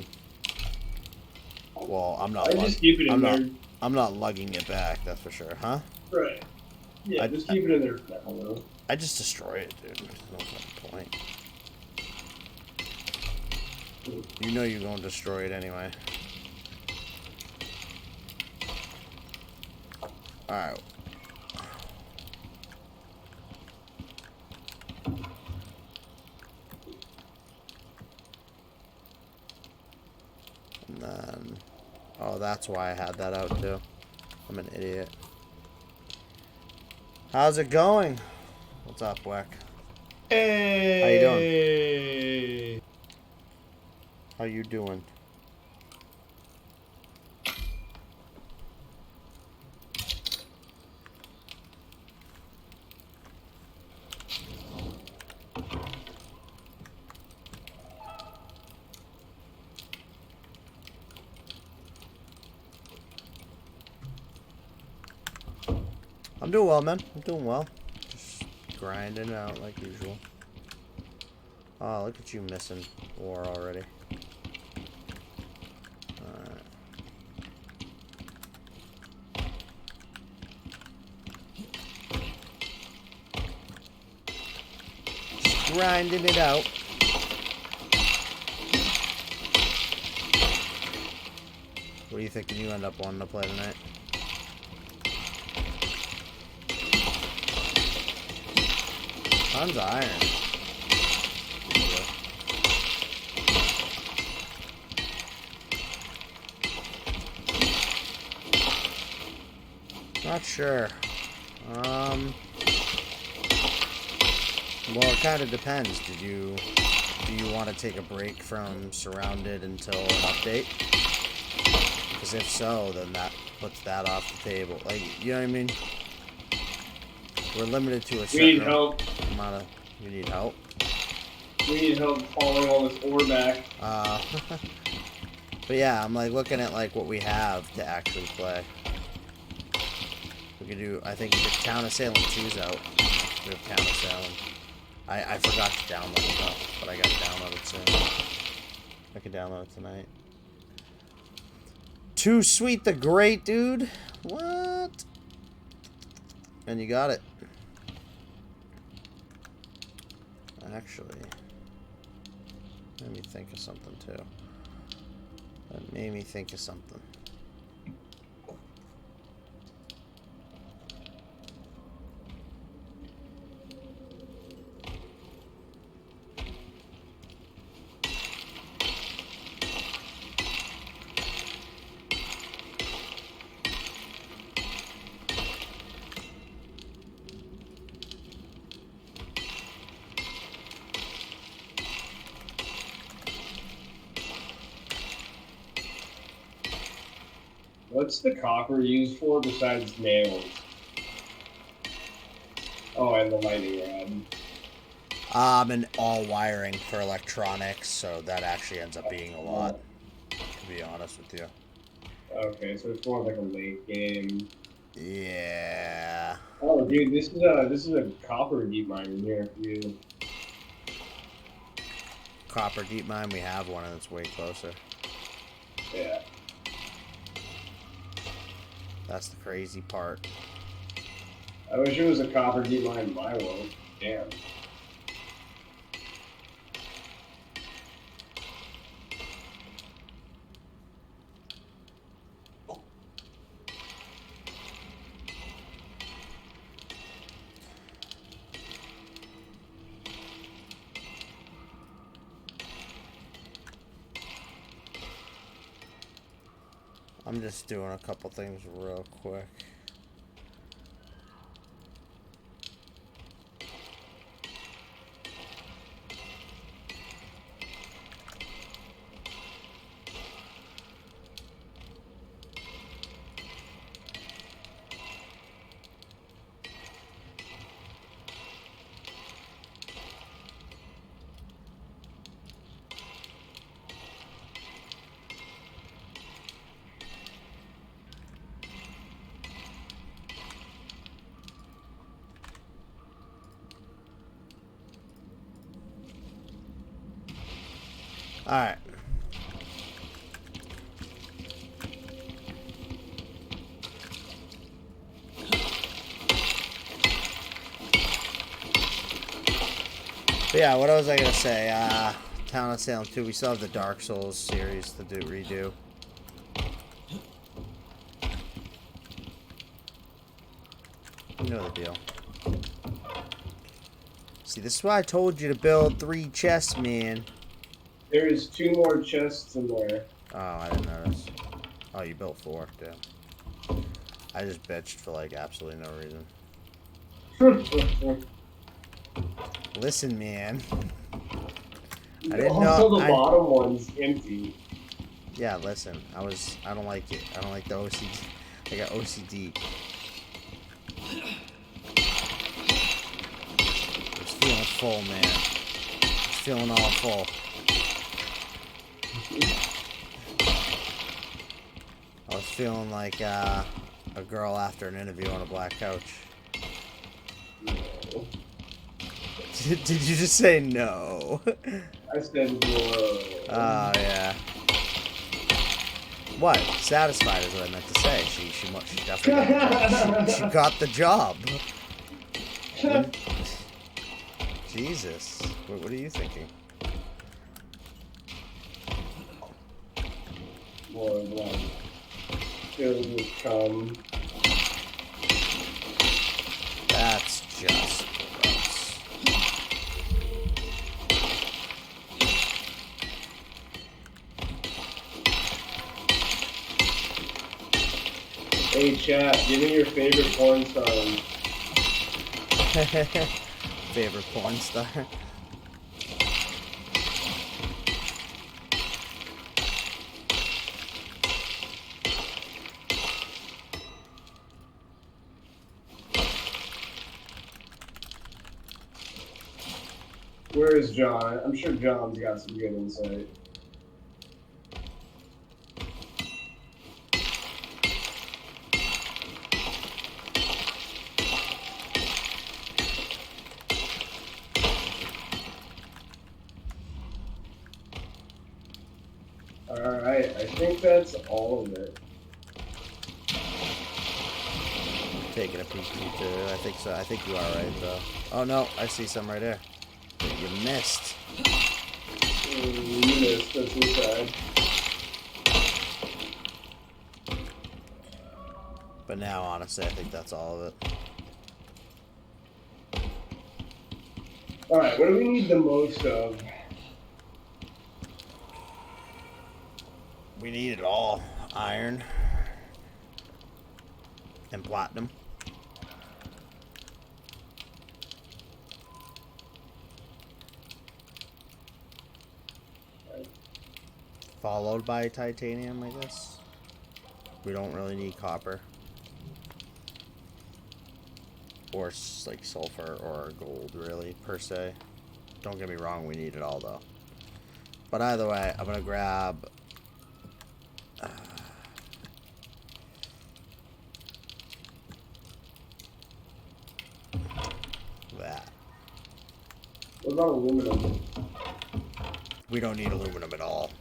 Well, I'm not. I just keep it in there. I'm not lugging it back. That's for sure, huh? Right. Yeah, just keep it in there for now. I just destroy it, dude. There's no fucking point. You know you're gonna destroy it anyway. Alright. And then... Oh, that's why I had that out, too. I'm an idiot. How's it going? What's up, Weck? Hey. How you doing? How you doing? I'm doing well, man. I'm doing well. Just grinding out like usual. Oh, look at you missing ore already. grinding it out. What do you think you end up wanting to play tonight? Tons of iron. Not sure. Well, it kind of depends. Do you want to take a break from Surrounded until an update? Because if so, then that puts that off the table. Like, you know what I mean? We're limited to a certain amount of... We need help? We need help hauling all this ore back. But yeah, I'm like looking at like what we have to actually play. We could do, I think, the Town of Salem 2's out. We have Town of Salem. I forgot to download it though, but I got to download it soon. I can download it tonight. Too Sweet the Great, dude. What? And you got it. Actually, let me think of something too. That made me think of something. What's the copper used for besides nails? Oh, and the lightning rod. And all wiring for electronics, so that actually ends up being a lot, to be honest with you. Okay, so it's more like a late game. Yeah. Oh, dude, this is a copper deep mine in here for you. Copper deep mine, we have one, and it's way closer. Yeah. That's the crazy part. I wish it was a copper deep mine in my world. Damn. I'm just doing a couple things real quick. Alright. But yeah, what was I gonna say? Town of Salem 2, we still have the Dark Souls series to redo. You know the deal. See, this is why I told you to build 3 chests, man. There's 2 more chests in there. Oh, I didn't notice. Oh, you built 4, damn. I just bitched for, like, absolutely no reason. Listen, man. I didn't know. Also, the bottom one's empty. Yeah, listen. I don't like it. I don't like the OCD. I got OCD. I was feeling full, man. I was feeling all full. I was feeling like a girl after an interview on a black couch. Did you just say no? I said whoa. Oh, yeah. What? Satisfied is what I meant to say. She definitely she got the job. Jesus. What are you thinking? More of like filled with cum. That's just gross. Hey chat, give me your favorite porn song. Favorite porn star? Where is John? I'm sure John's got some good insight. Alright, I think that's all of it. Taking a peek too. I think so. I think you are right though. Oh no, I see some right there. You missed. You missed, that's inside. But now, honestly, I think that's all of it. Alright, what do we need the most of? We need it all. Iron. And platinum. Followed by titanium, I guess. We don't really need copper. Or like sulfur or gold, really, per se. Don't get me wrong, we need it all though. But either way, I'm gonna grab that. What about aluminum? We don't need aluminum at all.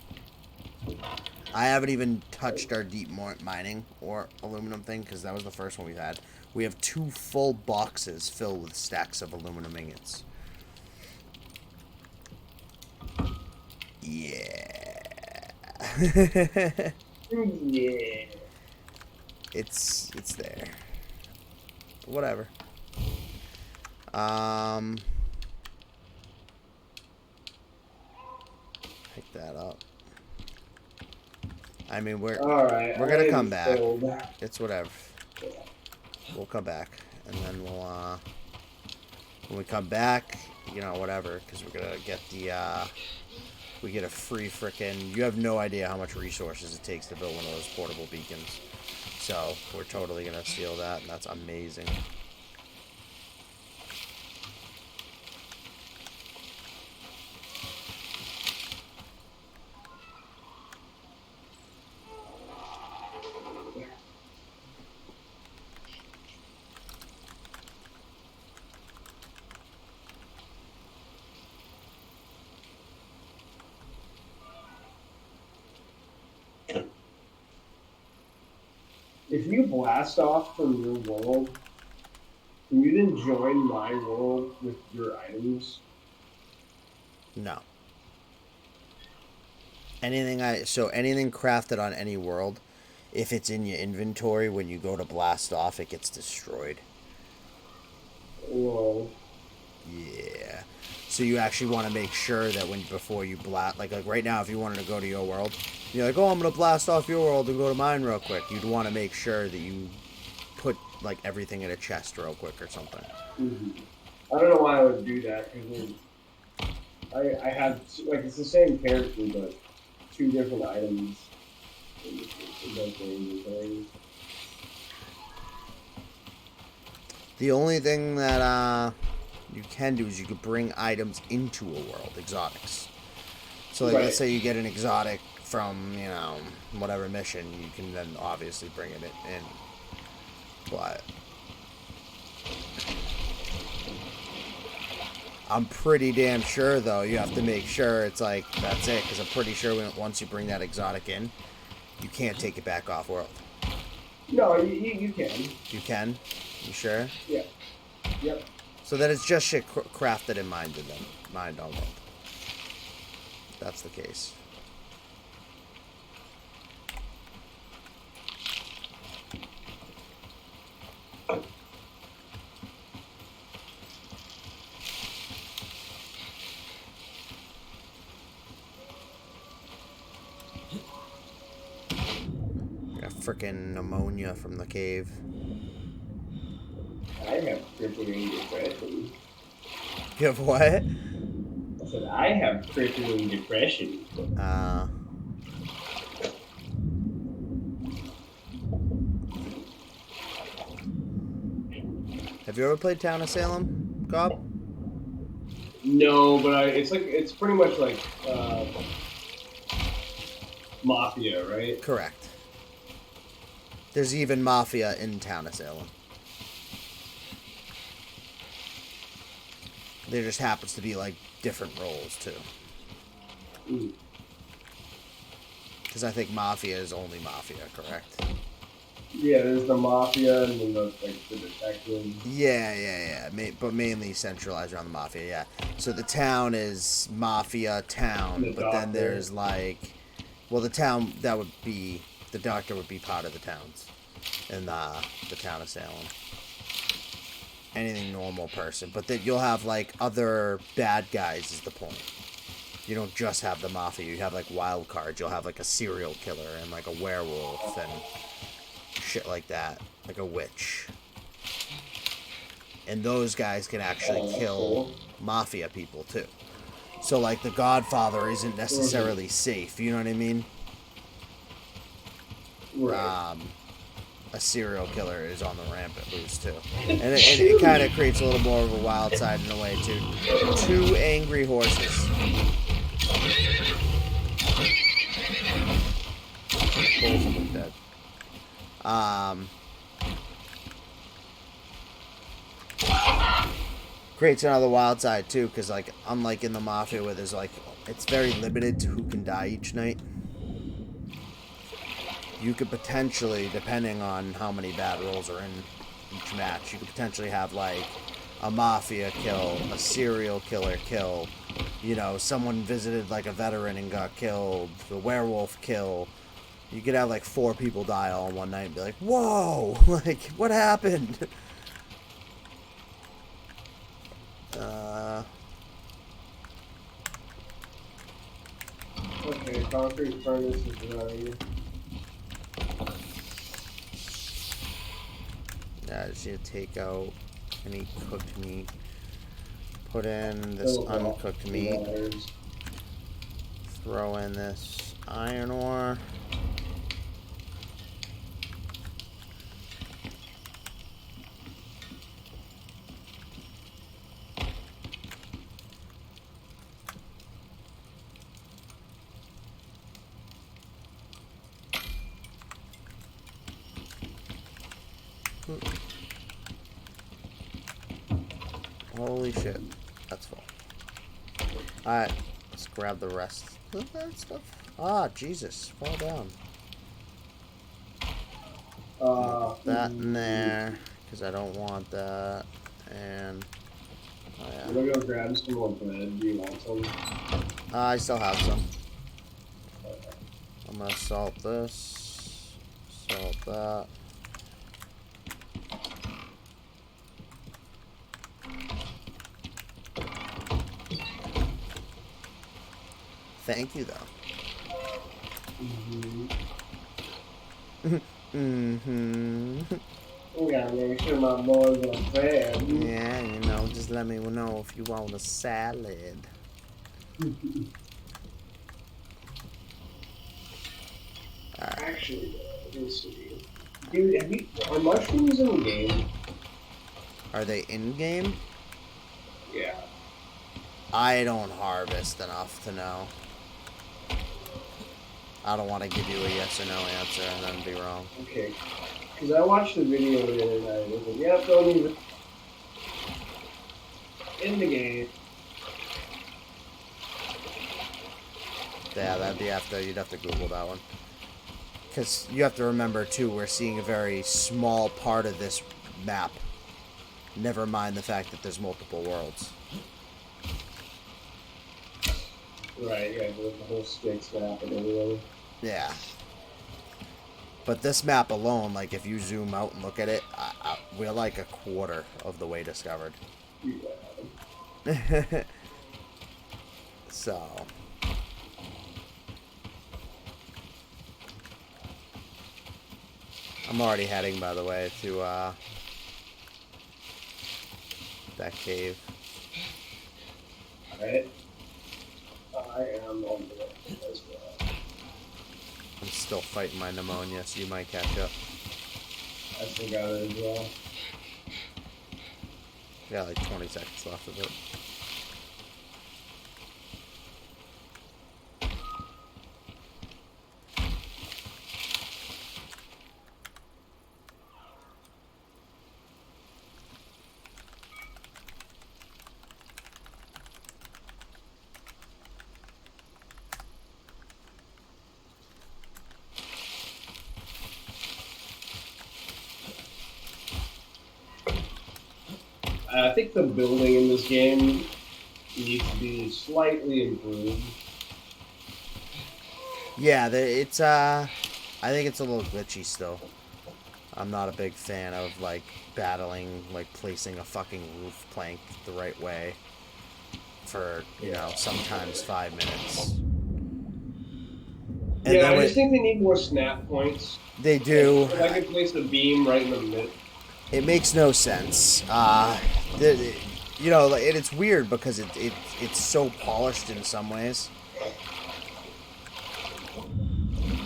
I haven't even touched our deep mining or aluminum thing because that was the first one we had. We have 2 full boxes filled with stacks of aluminum ingots. Yeah. Yeah. It's there. Whatever. Pick that up. I mean, we're gonna come back. It's whatever. We'll come back, and then we'll when we come back, you know, whatever, because we're gonna get the we get a free frickin'. You have no idea how much resources it takes to build one of those portable beacons. So we're totally gonna steal that, and that's amazing. If you blast off from your world, can you then join my world with your items? No. Anything crafted on any world, if it's in your inventory when you go to blast off, it gets destroyed. Whoa. Yeah. So you actually want to make sure that before you blast, like right now, if you wanted to go to your world, you're like, oh, I'm gonna blast off your world and go to mine real quick. You'd want to make sure that you put like everything in a chest real quick or something. Mm-hmm. I don't know why I would do that because I have like it's the same character but 2 different items in both inventories. The only thing that you can do is you could bring items into a world, exotics. So like, let's say you get an exotic from, you know, whatever mission, you can then obviously bring it in. But I'm pretty damn sure, though, you have to make sure it's like, that's it, because I'm pretty sure once you bring that exotic in, you can't take it back off world. No, you can. You can? You sure? Yeah. Yep. So that it's just shit crafted in mind in them. Mind on world. That's the case. Got frickin' pneumonia from the cave. I have crippling depression. You have what? I said I have crippling depression. Have you ever played Town of Salem, Gob? No, but it's pretty much like Mafia, right? Correct. There's even Mafia in Town of Salem. There just happens to be, like, different roles, too. Because I think Mafia is only Mafia, correct? Yeah, there's the Mafia and then the detective. Yeah. But mainly centralized around the Mafia, yeah. So the town is Mafia Town, but then there's, like... Well, the town, that would be... The doctor would be part of the towns. In the Town of Salem. Anything normal person. But then you'll have, like, other bad guys is the point. You don't just have the Mafia. You have, like, wild cards. You'll have, like, a serial killer and, like, a werewolf and shit like that. Like a witch. And those guys can actually kill Mafia people, too. So, like, the Godfather isn't necessarily safe. You know what I mean? Right. A serial killer is on the rampant loose, too. And it kind of creates a little more of a wild side in a way, too. 2 angry horses. Both of them dead. Creates another wild side, too, because, like, unlike in the Mafia where there's, like, it's very limited to who can die each night. You could potentially, depending on how many bad rolls are in each match, you could potentially have, like, a Mafia kill, a serial killer kill, you know, someone visited, like, a veteran and got killed, the werewolf kill. You could have, like, 4 people die all in one night and be like, whoa, like, what happened? Okay, concrete furnace is ready. Yeah, just need to take out any cooked meat. Put in this uncooked meat. Throw in this iron ore. Holy shit. That's full. Alright, let's grab the rest of that stuff. Ah, Jesus. Fall down. That in there, because I don't want that. And, oh yeah. I'm gonna go grab some more bread. Do you want some? I still have some. I'm gonna salt this. Salt that. Thank you, though. We gotta make sure my boys are fed. Yeah, you know, just let me know if you want a salad. Actually, let me see. Dude, are mushrooms in the game? Are they in-game? Yeah. I don't harvest enough to know. I don't want to give you a yes or no answer and then be wrong. Okay. Because I watched the video the other night. It was like, yep, don't even. In the game. Yeah, you'd have to Google that one. Because you have to remember, too, we're seeing a very small part of this map. Never mind the fact that there's multiple worlds. Right, yeah, the whole sticks map and everything. Yeah. But this map alone, like if you zoom out and look at it, we're like a quarter of the way discovered. Yeah. So. I'm already heading, by the way, to that cave. Alright. I am on the way as well. I'm still fighting my pneumonia, so you might catch up. I still got it as well. Got like 20 seconds left of it. I think the building in this game needs to be slightly improved. Yeah, it's I think it's a little glitchy still. I'm not a big fan of like battling, like placing a fucking roof plank the right way for, you know, sometimes 5 minutes. And Yeah, I just think they need more snap points. They do. If I could place a beam right in the middle. It makes no sense. You know, and it's weird because it's so polished in some ways.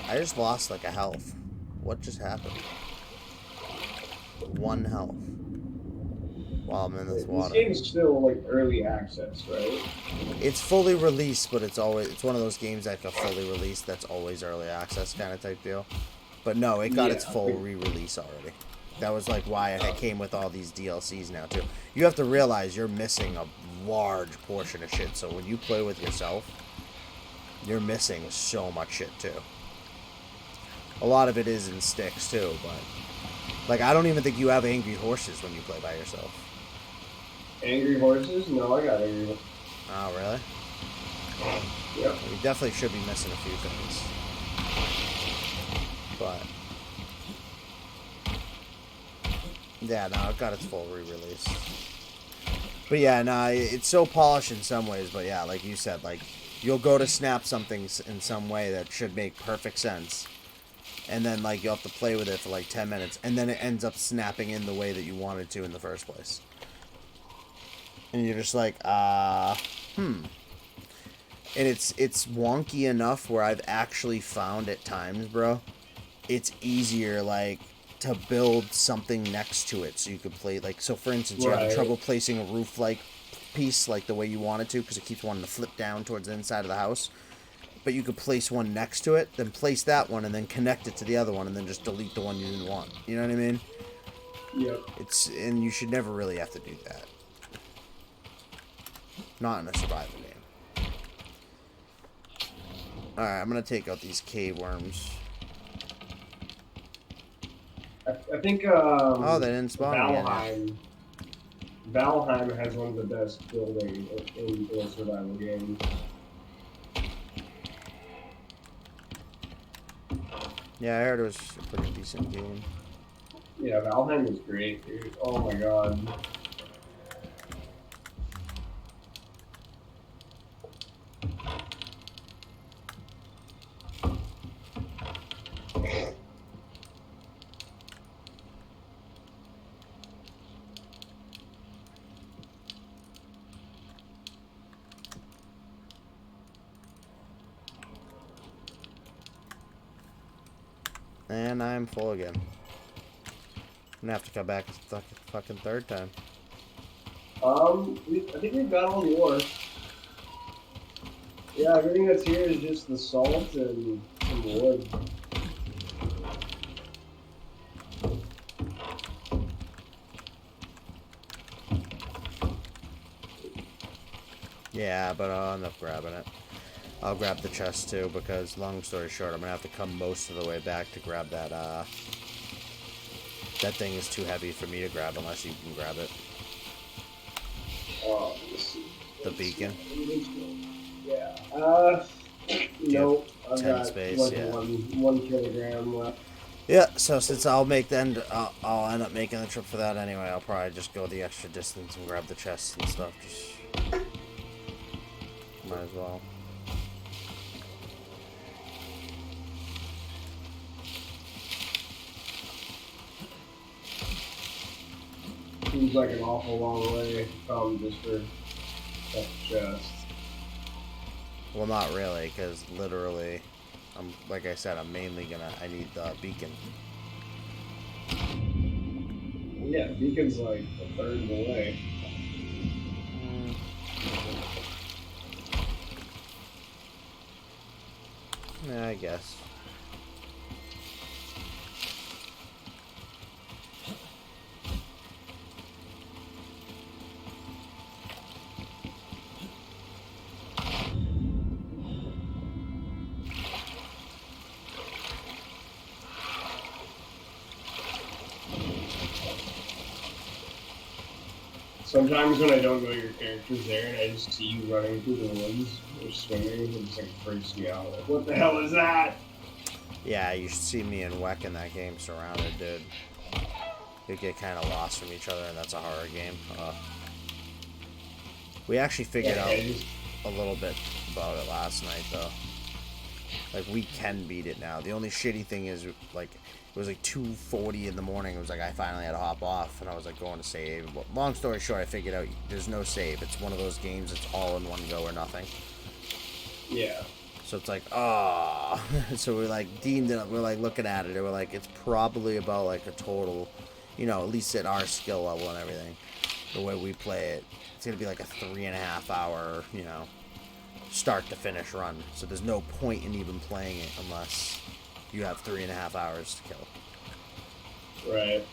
I just lost like a health. What just happened? 1 health while I'm in this water. This game is still like early access, right? It's fully released, but it's one of those games that got fully released that's always early access kind of type deal. But no, it got its full re-release already. That was like why it came with all these DLCs now too. You have to realize you're missing a large portion of shit. So when you play with yourself, you're missing so much shit too. A lot of it is in sticks too, but like I don't even think you have angry horses when you play by yourself. Angry horses? No, I got angry horses. Oh really? Yeah. You definitely should be missing a few things. But yeah, no, it got its full re-release. But yeah, no, it's so polished in some ways, but yeah, like you said, like you'll go to snap something in some way that should make perfect sense. And then like you'll have to play with it for like 10 minutes, and then it ends up snapping in the way that you wanted to in the first place. And you're just like, And it's wonky enough where I've actually found at times, bro, it's easier like to build something next to it so you could play like, so for instance, you're having trouble placing a roof like piece like the way you want it to because it keeps wanting to flip down towards the inside of the house. But you could place one next to it, then place that one, and then connect it to the other one, and then just delete the one you didn't want. You know what I mean? Yep. And you should never really have to do that. Not in a survival game. Alright, I'm gonna take out these cave worms. I think, oh, they didn't spawn Valheim. Valheim has one of the best building in a survival game. Yeah, I heard it was a pretty decent game. Yeah, Valheim was great, dude. Oh my god. And I'm full again. I'm gonna have to come back a fucking third time. I think we've got all the ore. Yeah, everything that's here is just the salt and some wood. Yeah, but I'll end up grabbing it. I'll grab the chest too, because long story short, I'm gonna have to come most of the way back to grab that, that thing is too heavy for me to grab unless you can grab it. beacon? Yeah. you No, I've 10 got space? like Yeah. 1 kilogram left. Yeah, so since I'll end up making the trip for that anyway, I'll probably just go the extra distance and grab the chests and stuff. Just might as well. Seems like an awful long way from just for that chest. Well, not really, because literally, like I said, I need the beacon. Yeah, beacon's like a third of the way. Yeah, I guess. Sometimes when I don't know your character's there and I just see you running through the woods or swimming, it just like freaks me out. Like, what the hell is that? Yeah, you should see me and Weck in that game surrounded, dude. You get kind of lost from each other, and that's a horror game. We actually figured out a little bit about it last night, though. Like, we can beat it now. The only shitty thing is, like, it was like 2:40 in the morning. It was like I finally had to hop off, and I was like going to save. But long story short, I figured out there's no save. It's one of those games. It's all in one go or nothing. Yeah. So it's like, ah. So we're like deemed it. We're like looking at it. And we're like, it's probably about like a total, you know, at least at our skill level and everything, the way we play it, it's gonna be like a 3.5 hour, you know, start to finish run. So there's no point in even playing it unless you have 3.5 hours to kill. Right.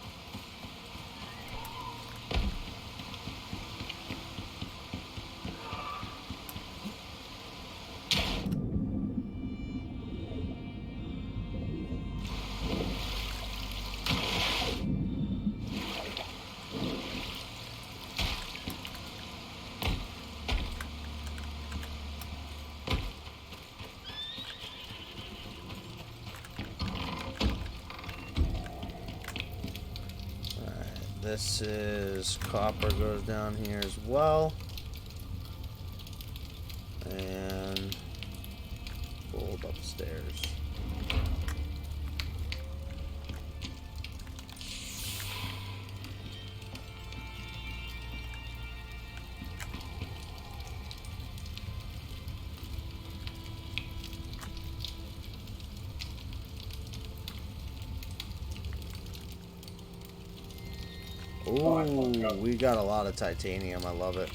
This is copper goes down here as well. And gold upstairs. Ooh, we got a lot of titanium. I love it.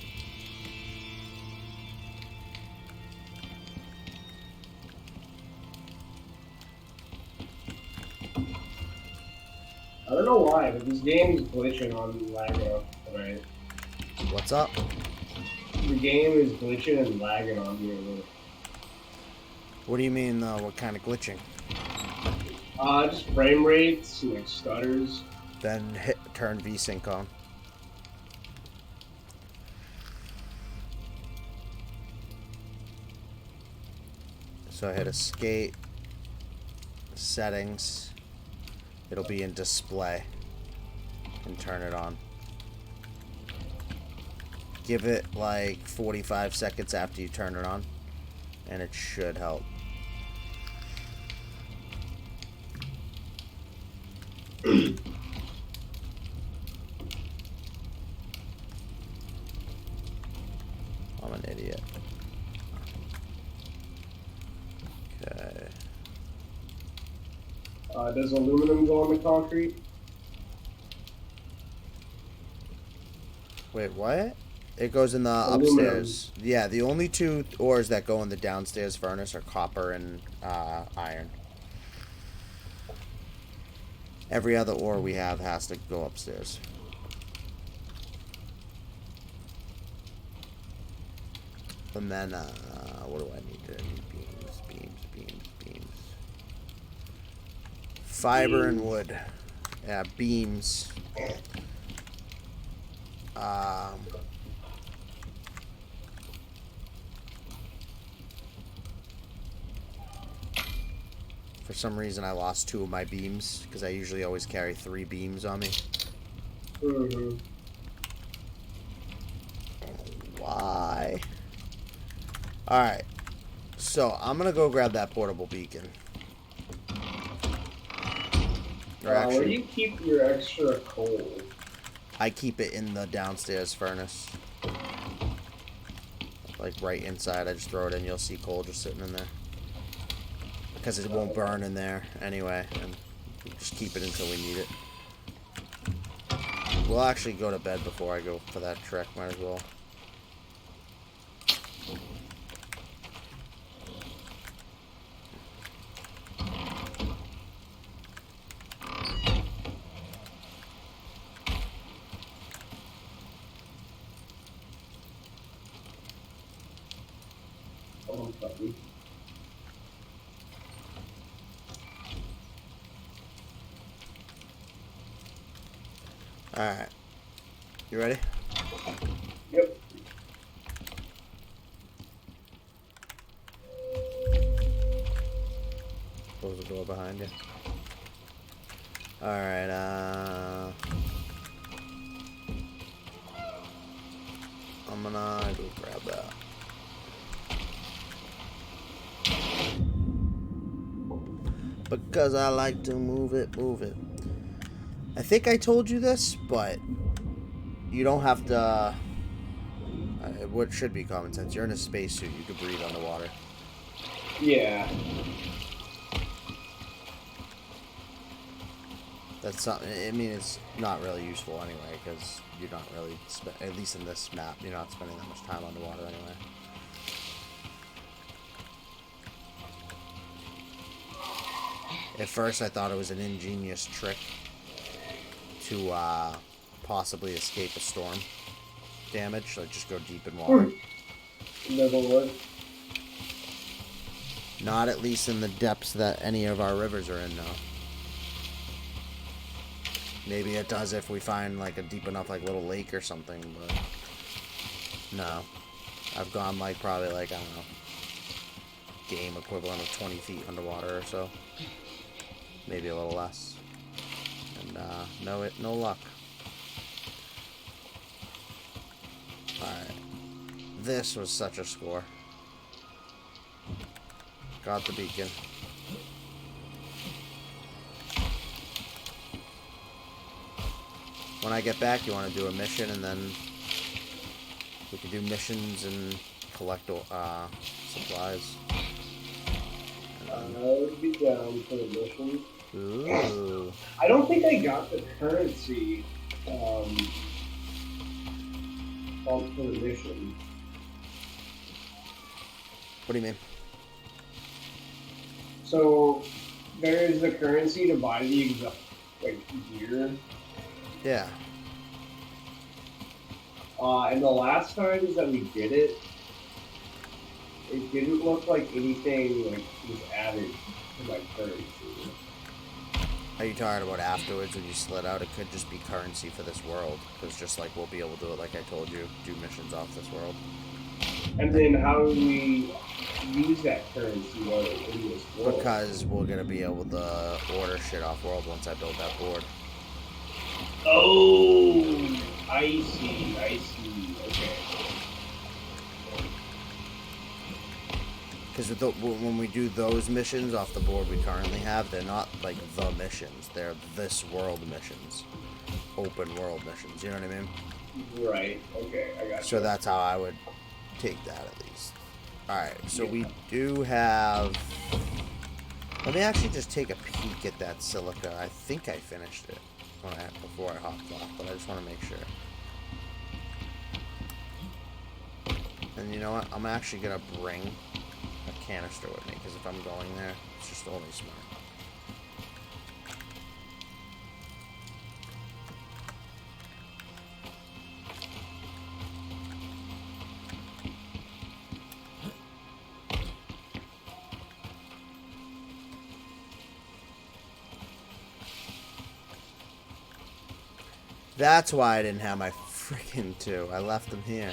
I don't know why, but this game's glitching on lagging up tonight. What's up? The game is glitching and lagging on me a little. What do you mean, what kind of glitching? Just frame rates, like stutters. Then turn VSync on. So I hit escape, settings, it'll be in display, and turn it on. Give it like 45 seconds after you turn it on, and it should help. I'm an idiot. Okay. Does aluminum go on the concrete? Wait, what? It goes in the Aluminum. upstairs. Yeah, the only two ores that go in the downstairs furnace are copper and iron. Every other ore we have has to go upstairs. And then, what do I need? I need beams. Fiber and wood. Yeah, beams. For some reason, I lost 2 of my beams, because I usually always carry 3 beams on me. Mm-hmm. Why? Alright. So, I'm gonna go grab that portable beacon. Or Where do actually, you keep your extra coal? I keep it in the downstairs furnace. Like right inside, I just throw it in, you'll see coal just sitting in there. Because it won't burn in there anyway, and we just keep it until we need it. We'll actually go to bed before I go for that trek, might as well. Oh, puppy. Alright. You ready? Yep. Close the door behind you. Alright, I'm gonna go grab that. Because I like to move it, move it. I think I told you this, but you don't have to... what should be common sense. You're in a spacesuit. You can breathe underwater. Yeah. That's something... I mean, it's not really useful anyway, because you're not really... at least in this map, you're not spending that much time underwater anyway. At first, I thought it was an ingenious trick to possibly escape a storm damage. Like, just go deep in water. Never would. Not at least in the depths that any of our rivers are in, though. Maybe it does if we find, like, a deep enough, like, little lake or something, but... no. I've gone, like, probably, like, I don't know, game equivalent of 20 feet underwater or so. Maybe a little less. And, no luck. Alright. This was such a score. Got the beacon. When I get back, you want to do a mission, and then we can do missions and collect supplies. I would be down for the mission. Ooh. I don't think I got the currency for the mission. What do you mean? So there is the currency to buy the exact gear. Yeah. And the last times that we did it, it didn't look like anything was added to my currency. Are you talking about afterwards when you split out? It could just be currency for this world. Because just like we'll be able to do it like I told you, do missions off this world. And then how do we use that currency in this world? Because we're going to be able to order shit off world once I build that board. Oh, I see, okay. Because when we do those missions off the board we currently have, they're not like the missions. They're this world missions. Open world missions, you know what I mean? Right, okay, I got you. So that's how I would take that at least. Alright, so we do have... Let me actually just take a peek at that silica. I think I finished it before I hopped off, but I just want to make sure. And you know what? I'm actually going to bring a canister with me, because if I'm going there, it's just only smart. That's why I didn't have my freaking 2. I left them here.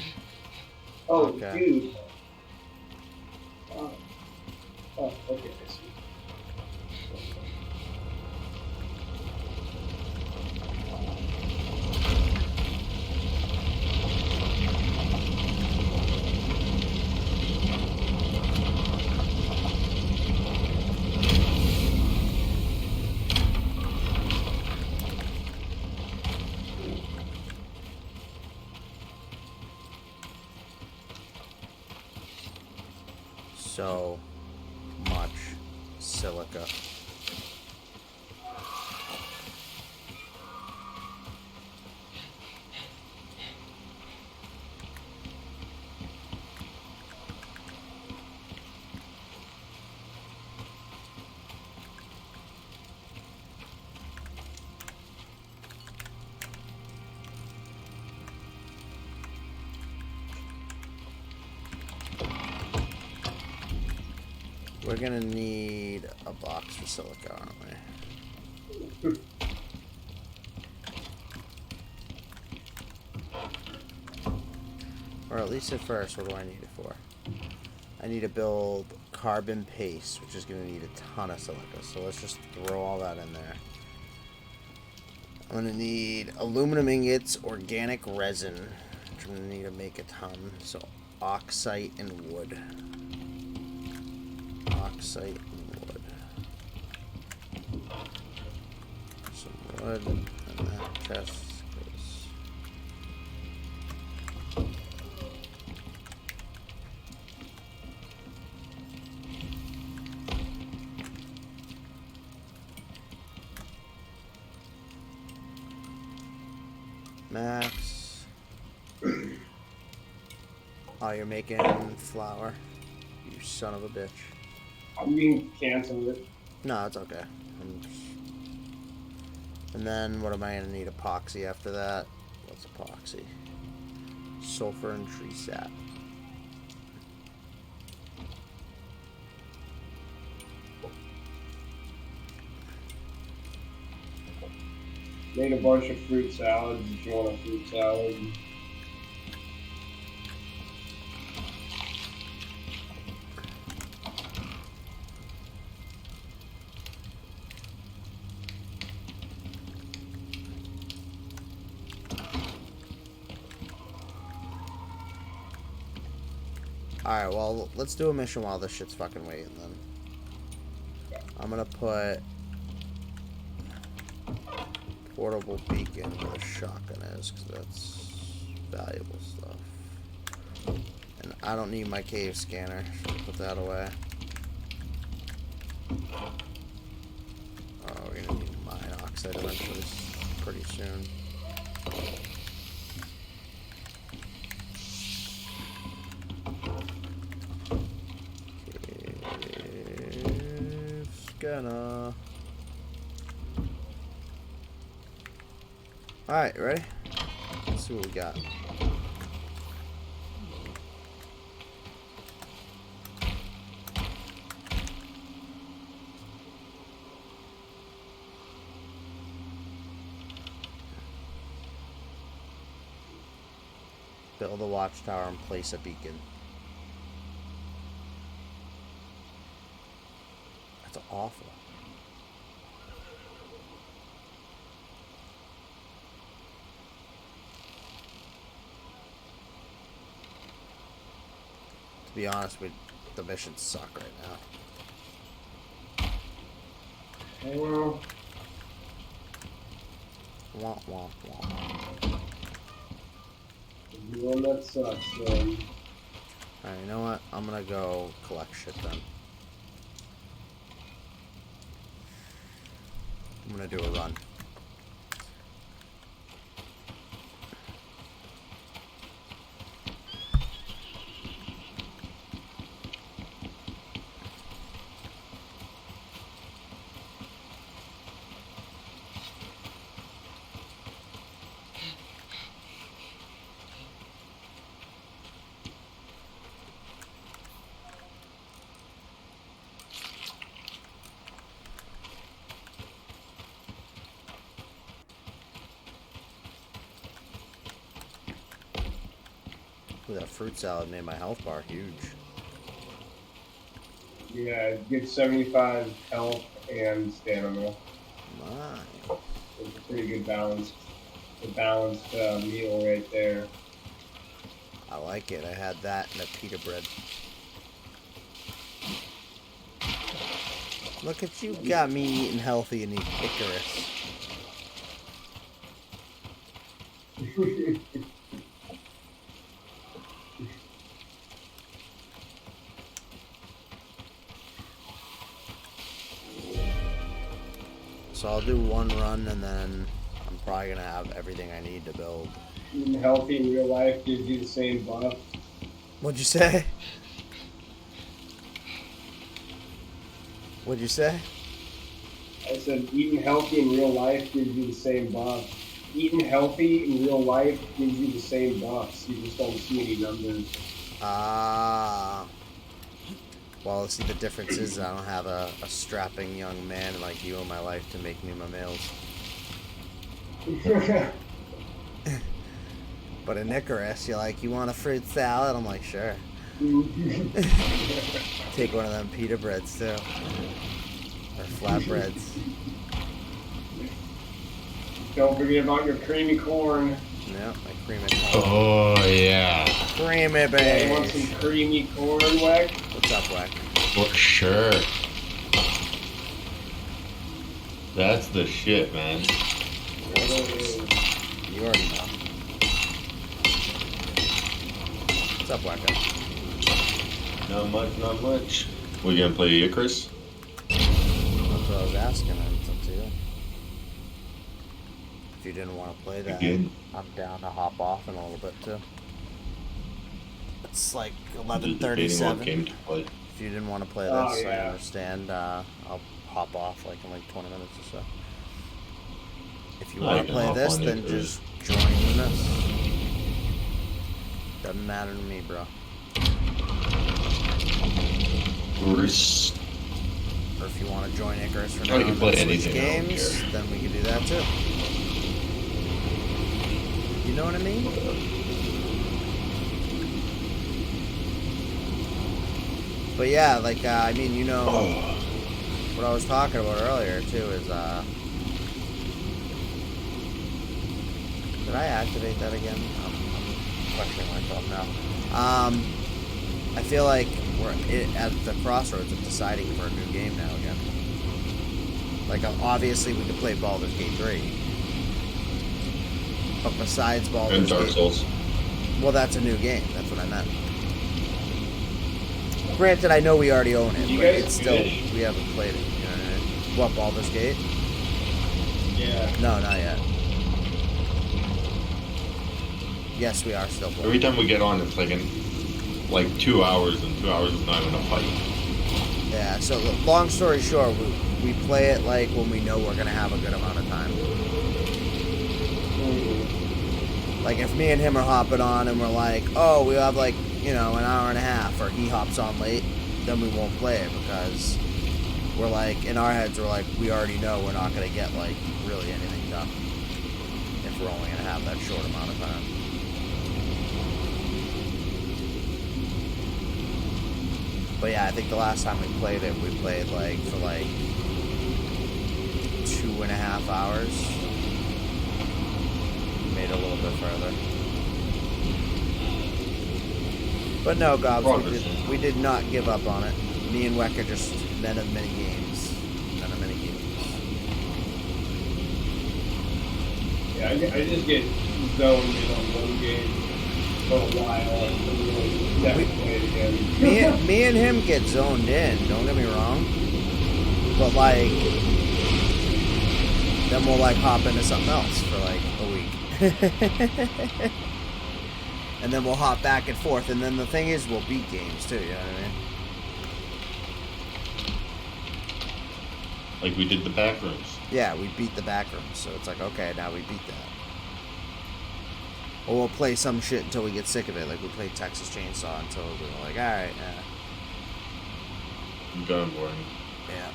Oh, Okay. dude. Oh, okay, I see. so much silica. We're gonna need a box for silica, aren't we? Or at least at first, what do I need it for? I need to build carbon paste, which is gonna need a ton of silica. So let's just throw all that in there. I'm gonna need aluminum ingots, organic resin, which I'm gonna need to make a ton. So oxite and wood. Oxite and wood. Some wood, and that chest goes. Max. Oh, you're making flour? You son of a bitch. I'm being canceled. No, it's okay. And then what am I gonna need? Epoxy after that? What's epoxy? Sulfur and tree sap. Made a bunch of fruit salads if you want a fruit salad. Alright, well, let's do a mission while this shit's fucking waiting then. I'm gonna put portable beacon where the shotgun is, because that's valuable stuff. And I don't need my cave scanner, so I'll put that away. Oh, we're gonna need mine oxide eventually, pretty soon. Gonna. Alright, ready? Let's see what we got. Build a watchtower and place a beacon. That's awful. To be honest, the missions suck right now. Well, Womp womp womp. the one that sucks, then. Alright, you know what? I'm gonna go collect shit then. I'm gonna do a run. Ooh, that fruit salad made my health bar huge. Yeah, it gets 75 health and stamina. Nice. It's a pretty good balance. A balanced meal right there. I like it. I had that and a pita bread. Look at you, got me eating healthy and eating Icarus. So I'll do one run and then I'm probably gonna have everything I need to build. Eating healthy in real life gives you the same buff. What'd you say? What'd you say? I said eating healthy in real life gives you the same buff. Eating healthy in real life gives you the same buffs. You just don't see any numbers. Ah. Well, see, the difference is I don't have a strapping young man like you in my life to make me my meals. But in Icarus, you're like, you want a fruit salad? I'm like, sure. Take one of them pita breads, too. Or flatbreads. Don't forget about your creamy corn. Yeah, my creamy corn. Oh, yeah. Creamy Yeah, beige. you want some creamy corn, Weck? What's up, Wack? For sure. That's the shit, man. You already know. What's up, Wacko? Not much, not much. We gonna play Icarus? That's what I was asking. It's up to you. If you didn't want to play that, Again. I'm down to hop off in a little bit too. It's like Just debating what game 11:37. to play. If you didn't want to play this, Oh, I yeah. understand. I'll hop off like in like 20 minutes or so. If you I want to can play hop this, on then Icarus. just join us. Doesn't matter to me, bro. Icarus. Or if you want to join Icarus for I now can and play then switch anything, I don't games, care. then we can do that too. You know what I mean? But yeah, like, I mean, you know, Oh, what I was talking about earlier too is, did I activate that again? I'm questioning myself now. I feel like we're at the crossroads of deciding for a new game now again. Like, obviously we could play Baldur's Gate 3. But besides Baldur's and Dark Gate... Souls. Well, that's a new game. That's what I meant. Granted, I know we already own it, You but guys it's still... finished? We haven't played it, you know what I mean? What, Baldur's Gate? Yeah. No, not yet. Yes, we are still playing. Every time we get on, it's like 2 hours, and 2 hours is not even a fight. Yeah, so long story short, we play it like when we know we're going to have a good amount of time. Like, if me and him are hopping on and we're like, oh, we have like, you know, an hour and a half, or he hops on late, then we won't play it because we're like, in our heads, we're like, we already know we're not going to get like really anything done if we're only going to have that short amount of time. But yeah, I think the last time we played it, we played like for like 2.5 hours. Made it a little bit further. But no, Gobz, we did not give up on it. Me and Weck are just men of many games. Men of many games. Yeah, I just get zoned in on one game for a while and really never play it again. Me and him get zoned in, don't get me wrong. But like, then we'll like hop into something else for like a week. And then we'll hop back and forth. And then the thing is, we'll beat games too, you know what I mean? Like we did the back rooms. Yeah, we beat the back rooms. So it's like, okay, now we beat that. Or we'll play some shit until we get sick of it. Like we played Texas Chainsaw until we're like, alright, yeah. I'm done boring. Yeah.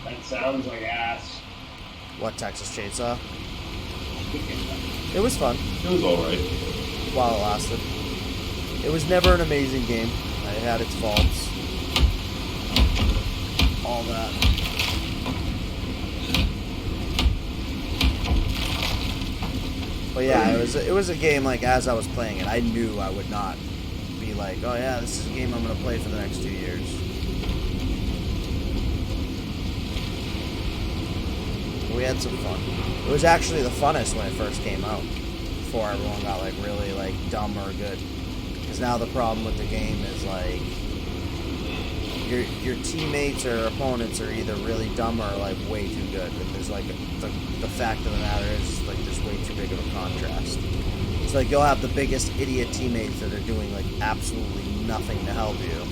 That sounds like ass. What, Texas Chainsaw? It was fun It was alright. while it lasted. It was never an amazing game. It had its faults. All that. But yeah, it was a game like as I was playing it, I knew I would not be like, oh yeah, this is a game I'm gonna play for the next 2 years. We had some fun. It was actually the funnest when it first came out, before everyone got like really like dumb or good. Because now the problem with the game is like your teammates or opponents are either really dumb or like way too good. And there's like the fact of the matter is like there's way too big of a contrast. It's like you'll have the biggest idiot teammates that are doing like absolutely nothing to help you,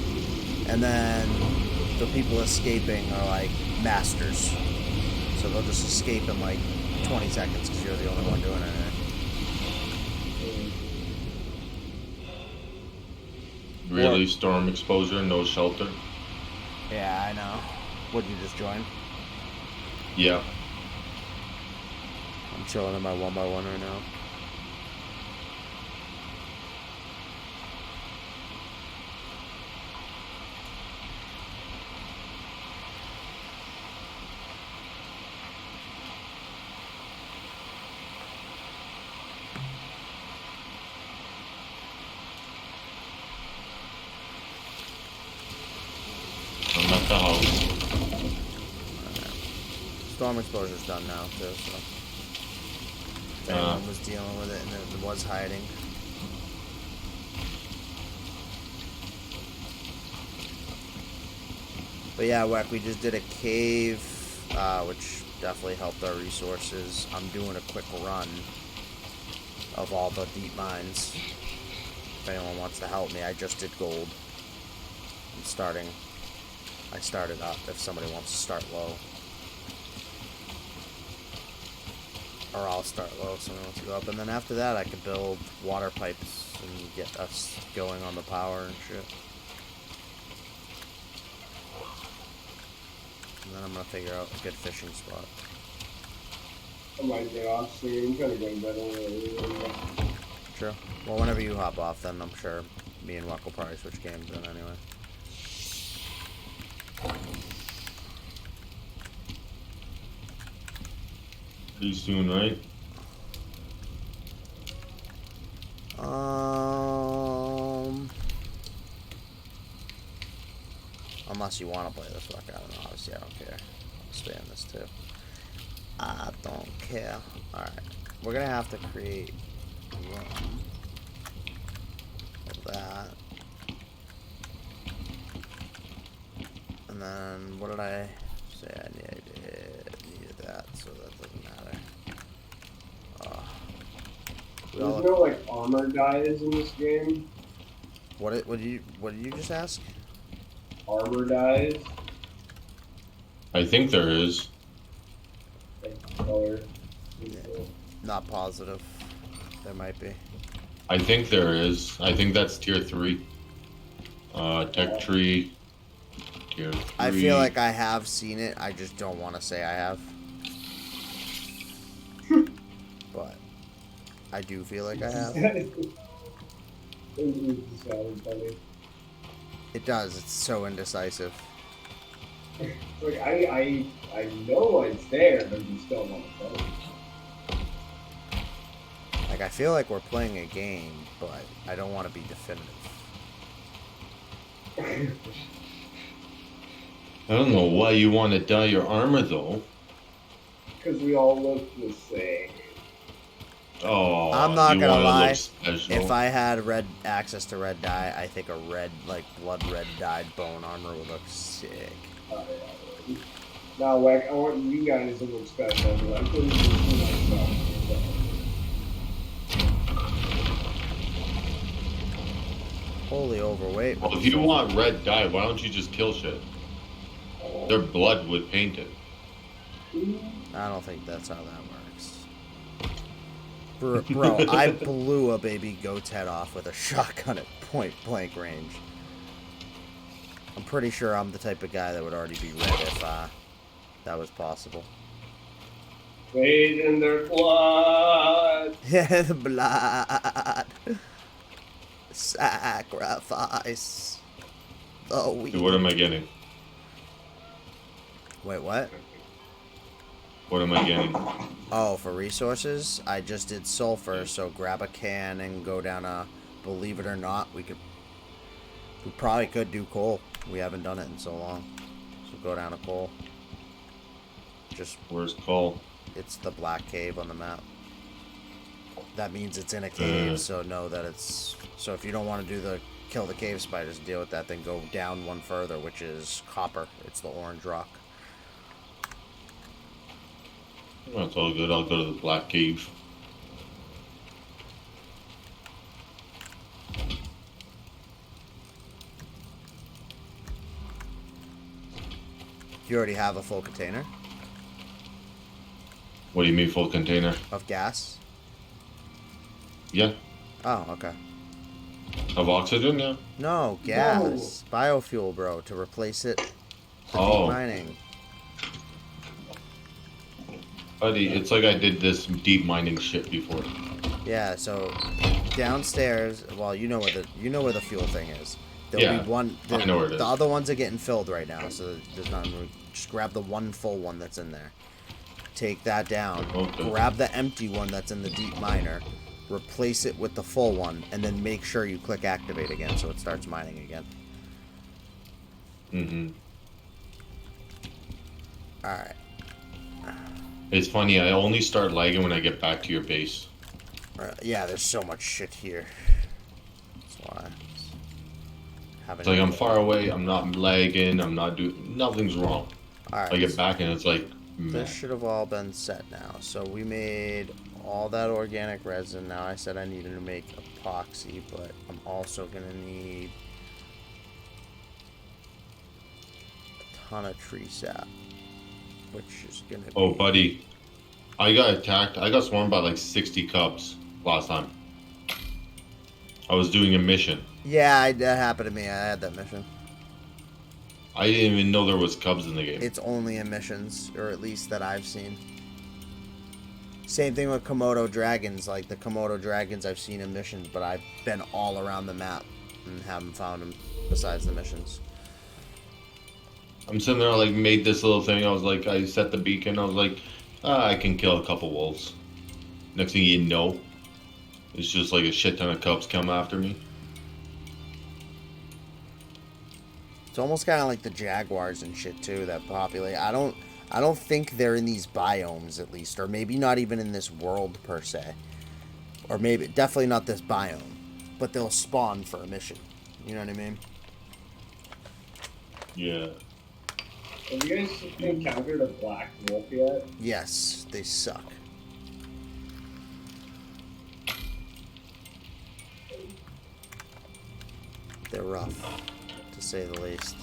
and then the people escaping are like masters. So they'll just escape in like 20 seconds because you're the only one doing anything. Really, storm exposure, no shelter. Yeah, I know. Would you just join? Yeah. I'm chilling in my 1x1 right now. I'm at the house. Storm exposure's done now too, so if anyone was dealing with it and it was hiding. But yeah, Weck, we just did a cave, which definitely helped our resources. I'm doing a quick run of all the deep mines. If anyone wants to help me, I just did gold. I started up if somebody wants to start low. Or I'll start low if someone wants to go up. And then after that I can build water pipes and get us going on the power and shit. And then I'm gonna figure out a good fishing spot. I might get off soon. I'm trying to go to bed early. Sure. Well, whenever you hop off, then I'm sure me and Weck will probably switch games then anyway. Pretty soon, right? Unless you want to play this, fuck, I don't know. Obviously, I don't care. I'll stay in this too. I don't care. Alright. We're gonna have to create room of that. And then, what did I say I needed that, so that doesn't matter. There's no like armor dyes in this game. What did you just ask? Armor dyes. I think there is. Like color. Yeah. Not positive. There might be. I think there is. I think that's tier 3. Tech tree. Tier 3. I feel like I have seen it. I just don't want to say I have. But I do feel like I have. It does. It's so indecisive. Like I know it's there, but you still want to play. Like, I feel like we're playing a game, but I don't want to be definitive. I don't know why you want to dye your armor though. Because we all look the same. Oh, I'm not you gonna wanna lie. look special. If I had access to red dye, I think a red, like blood red dyed bone armor would look sick. Now, Weck, I want you guys to look special. But I'm putting this in myself. Holy overweight. Well, if you want red dye, why don't you just kill shit? Their blood would paint it. I don't think that's how that works. Bro, I blew a baby goat's head off with a shotgun at point blank range. I'm pretty sure I'm the type of guy that would already be red if that was possible. Bathe in their blood. Yeah, the blood. Sacrifice. The weak. Dude, what am I getting? Wait, what? What am I getting? Oh, for resources? I just did sulfur, so grab a can and go down a... Believe it or not, we probably could do coal. We haven't done it in so long. So go down to coal. Where's coal? It's the black cave on the map. That means it's in a cave, so know that it's... So if you don't want to do the kill the cave spiders, deal with that, then go down one further, which is copper. It's the orange rock. That's all good. I'll go to the black cave. You already have a full container What do you mean full container? of gas? Yeah. Oh, okay. Of oxygen, yeah. No, gas. Biofuel, bro, to replace it for Oh. deep mining. Buddy, it's like I did this deep mining shit before. Yeah, so downstairs, well, you know where the fuel thing is. There'll Yeah, be one. I know where it is. The other ones are getting filled right now, so there's not. Just grab the one full one that's in there. Take that down. Okay. Grab the empty one that's in the deep miner. Replace it with the full one, and then make sure you click activate again so it starts mining again. Mm-hmm. All right. It's funny, I only start lagging when I get back to your base. Yeah, there's so much shit here. That's why. It's like I'm far away, I'm not lagging, I'm not doing... Nothing's wrong. Alright. I get back and it's like... meh. This should have all been set now. So we made all that organic resin. Now I said I needed to make epoxy, but I'm also going to need a ton of tree sap, which is going to be... Oh, buddy. I got attacked. I got swarmed by like 60 cubs last time. I was doing a mission. Yeah, that happened to me. I had that mission. I didn't even know there was cubs in the game. It's only in missions, or at least that I've seen. Same thing with Komodo dragons. Like the Komodo dragons I've seen in missions, but I've been all around the map and haven't found them besides the missions. I'm sitting there, like, made this little thing. I was like, I set the beacon. I was like, I can kill a couple wolves. Next thing you know, it's just like a shit ton of cubs come after me. It's almost kind of like the jaguars and shit too that populate. I don't think they're in these biomes at least, or maybe not even in this world per se, or maybe definitely not this biome, but they'll spawn for a mission. You know what I mean? Yeah. Have you guys encountered a black wolf yet? Yes, they suck. They're rough, to say the least.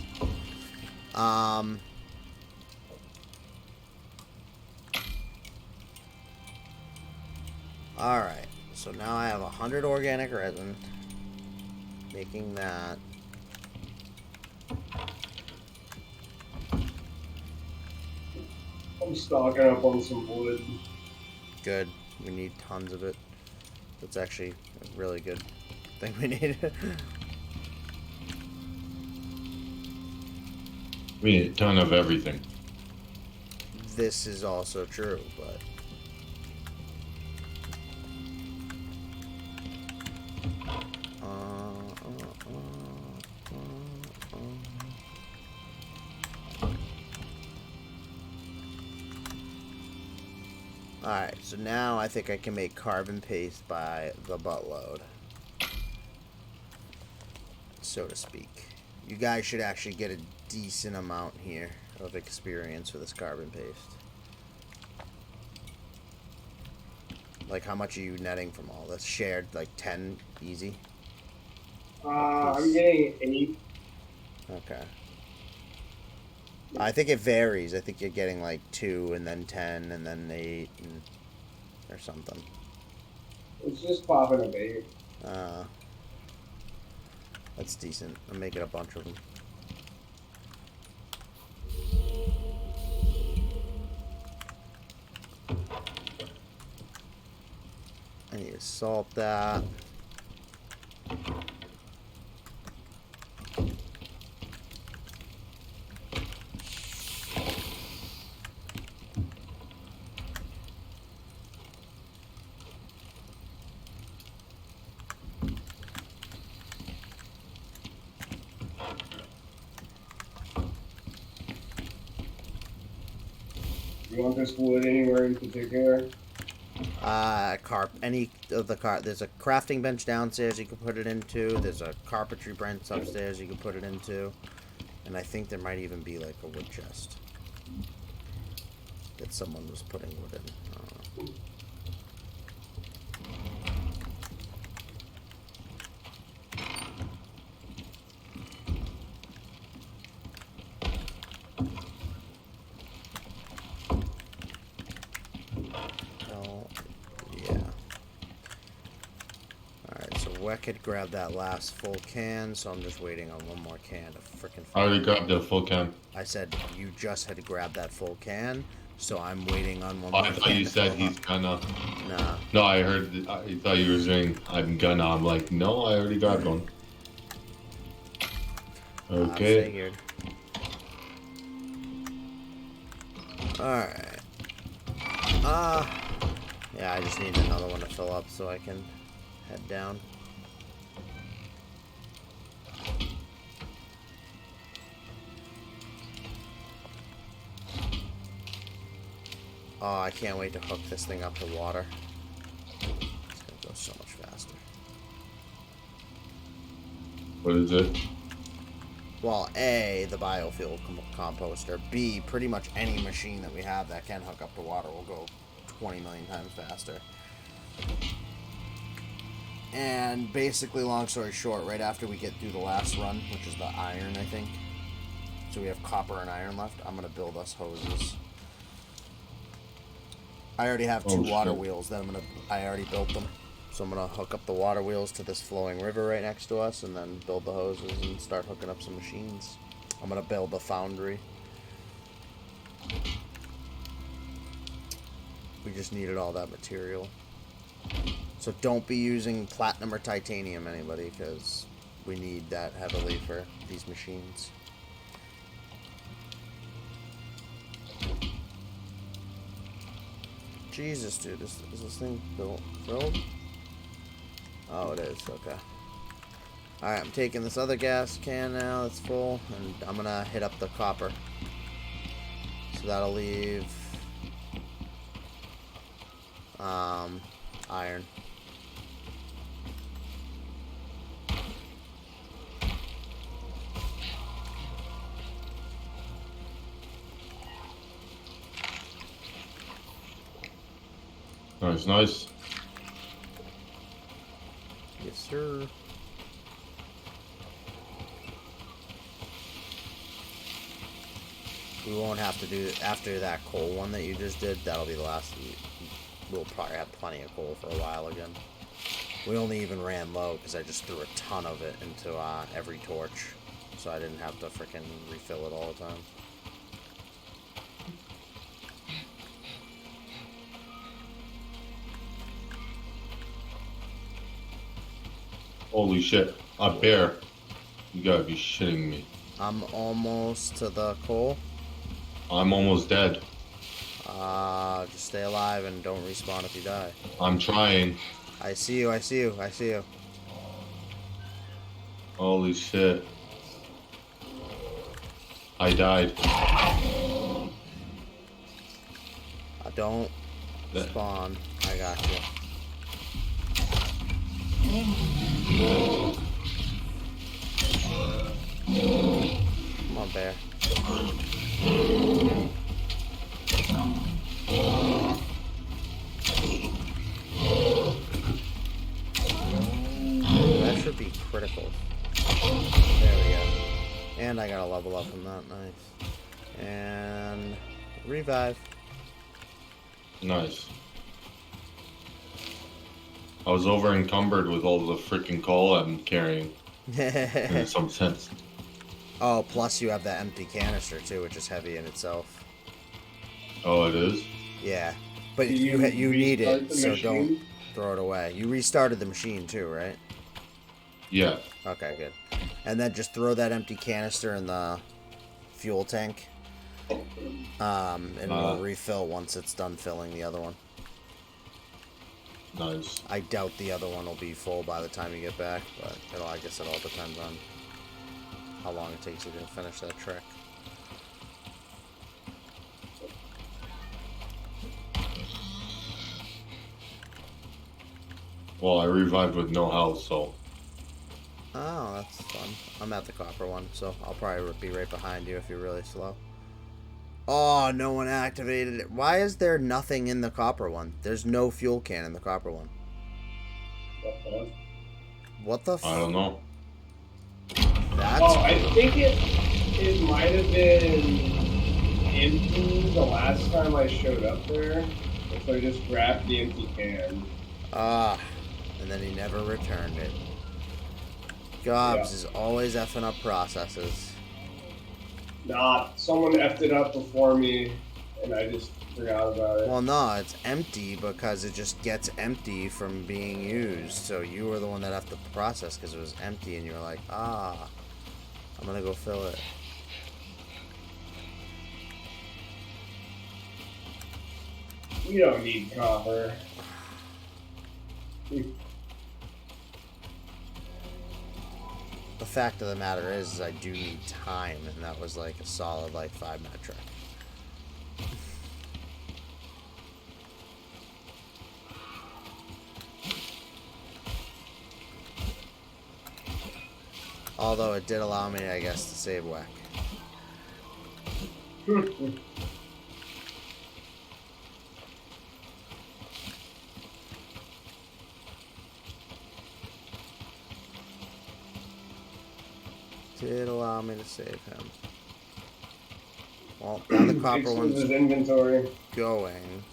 Alright, so now I have 100 organic resin. Making that. I'm stocking up on some wood. Good. We need tons of it. That's actually a really good thing we need. I mean, a ton of everything. This is also true, but... Alright, so now I think I can make carbon paste by the buttload, so to speak. You guys should actually get a decent amount here of experience with this carbon paste. Like, how much are you netting from all this? Shared, like 10, easy? I'm getting 8. Okay. I think it varies. I think you're getting like 2 and then 10 and then 8 and, or something. It's just popping a bait. That's decent. I'm making a bunch of them. I need to salt that. You want this wood anywhere in particular? Any of the there's a crafting bench downstairs you can put it into. There's a carpentry bench upstairs you can put it into. And I think there might even be like a wood chest that someone was putting wood in. I don't know. Weck had grabbed that last full can, so I'm just waiting on one more can to frickin' I already grabbed the full can. I said you just had to grab that full can, so I'm waiting on one Oh, more I thought can. you said he's gonna. Nah. No, I heard. I thought you were saying I'm gonna. I'm like, no, I already grabbed one. Okay. I figured. Alright. Yeah, I just need another one to fill up so I can head down. Oh, I can't wait to hook this thing up to water. It's gonna go so much faster. What is it? Well, A, the biofuel composter. B, pretty much any machine that we have that can hook up to water will go 20 million times faster. And basically, long story short, right after we get through the last run, which is the iron, I think. So we have copper and iron left. I'm gonna build us hoses. I already have two water wheels that I already built them. So I'm gonna hook up the water wheels to this flowing river right next to us and then build the hoses and start hooking up some machines. I'm gonna build a foundry. We just needed all that material. So don't be using platinum or titanium, anybody, because we need that heavily for these machines. Jesus, dude, is this thing filled? Oh, it is, okay. Alright, I'm taking this other gas can now, it's full, and I'm gonna hit up the copper. So that'll leave... iron. Nice, nice. Yes, sir. We won't have to do after that coal one that you just did. That'll be the last. We'll probably have plenty of coal for a while again. We only even ran low because I just threw a ton of it into every torch, so I didn't have to frickin' refill it all the time. Holy shit. A bear. You gotta be shitting me. I'm almost to the coal. I'm almost dead. Just stay alive and don't respawn if you die. I'm trying. I see you, I see you, I see you. Holy shit. I died. Don't spawn. I got you. Come on, bear. That should be critical. There we go. And I got a level up from that. Nice. And revive. Nice. I was over encumbered with all the freaking coal I'm carrying. In some sense. Oh, plus you have that empty canister too, which is heavy in itself. Oh, it is? Yeah, but you need it, so don't throw it away. You restarted the machine too, right? Yeah. Okay, good. And then just throw that empty canister in the fuel tank. And we'll refill once it's done filling the other one. Nice. I doubt the other one will be full by the time you get back, but I guess it all depends on how long it takes you to finish that trick. Well, I revived with no health, so. Oh, that's fun. I'm at the copper one, so I'll probably be right behind you if you're really slow. Oh, no one activated it. Why is there nothing in the copper one? There's no fuel can in the copper one. What the I don't know. That's Oh, I think it might have been empty the last time I showed up there. And so I just grabbed the empty can. Ah, and then he never returned it. Gobz is always effing up processes. Nah, someone effed it up before me, and I just forgot about it. Well, no, it's empty because it just gets empty from being used. So you were the one that have to process because it was empty, and you were like, ah, I'm gonna go fill it. You don't need copper. The fact of the matter is I do need time, and that was like a solid, like, 5-minute trek. Although it did allow me, I guess, to save whack. Did allow me to save him. Well, now the copper Take some of one's his inventory. going.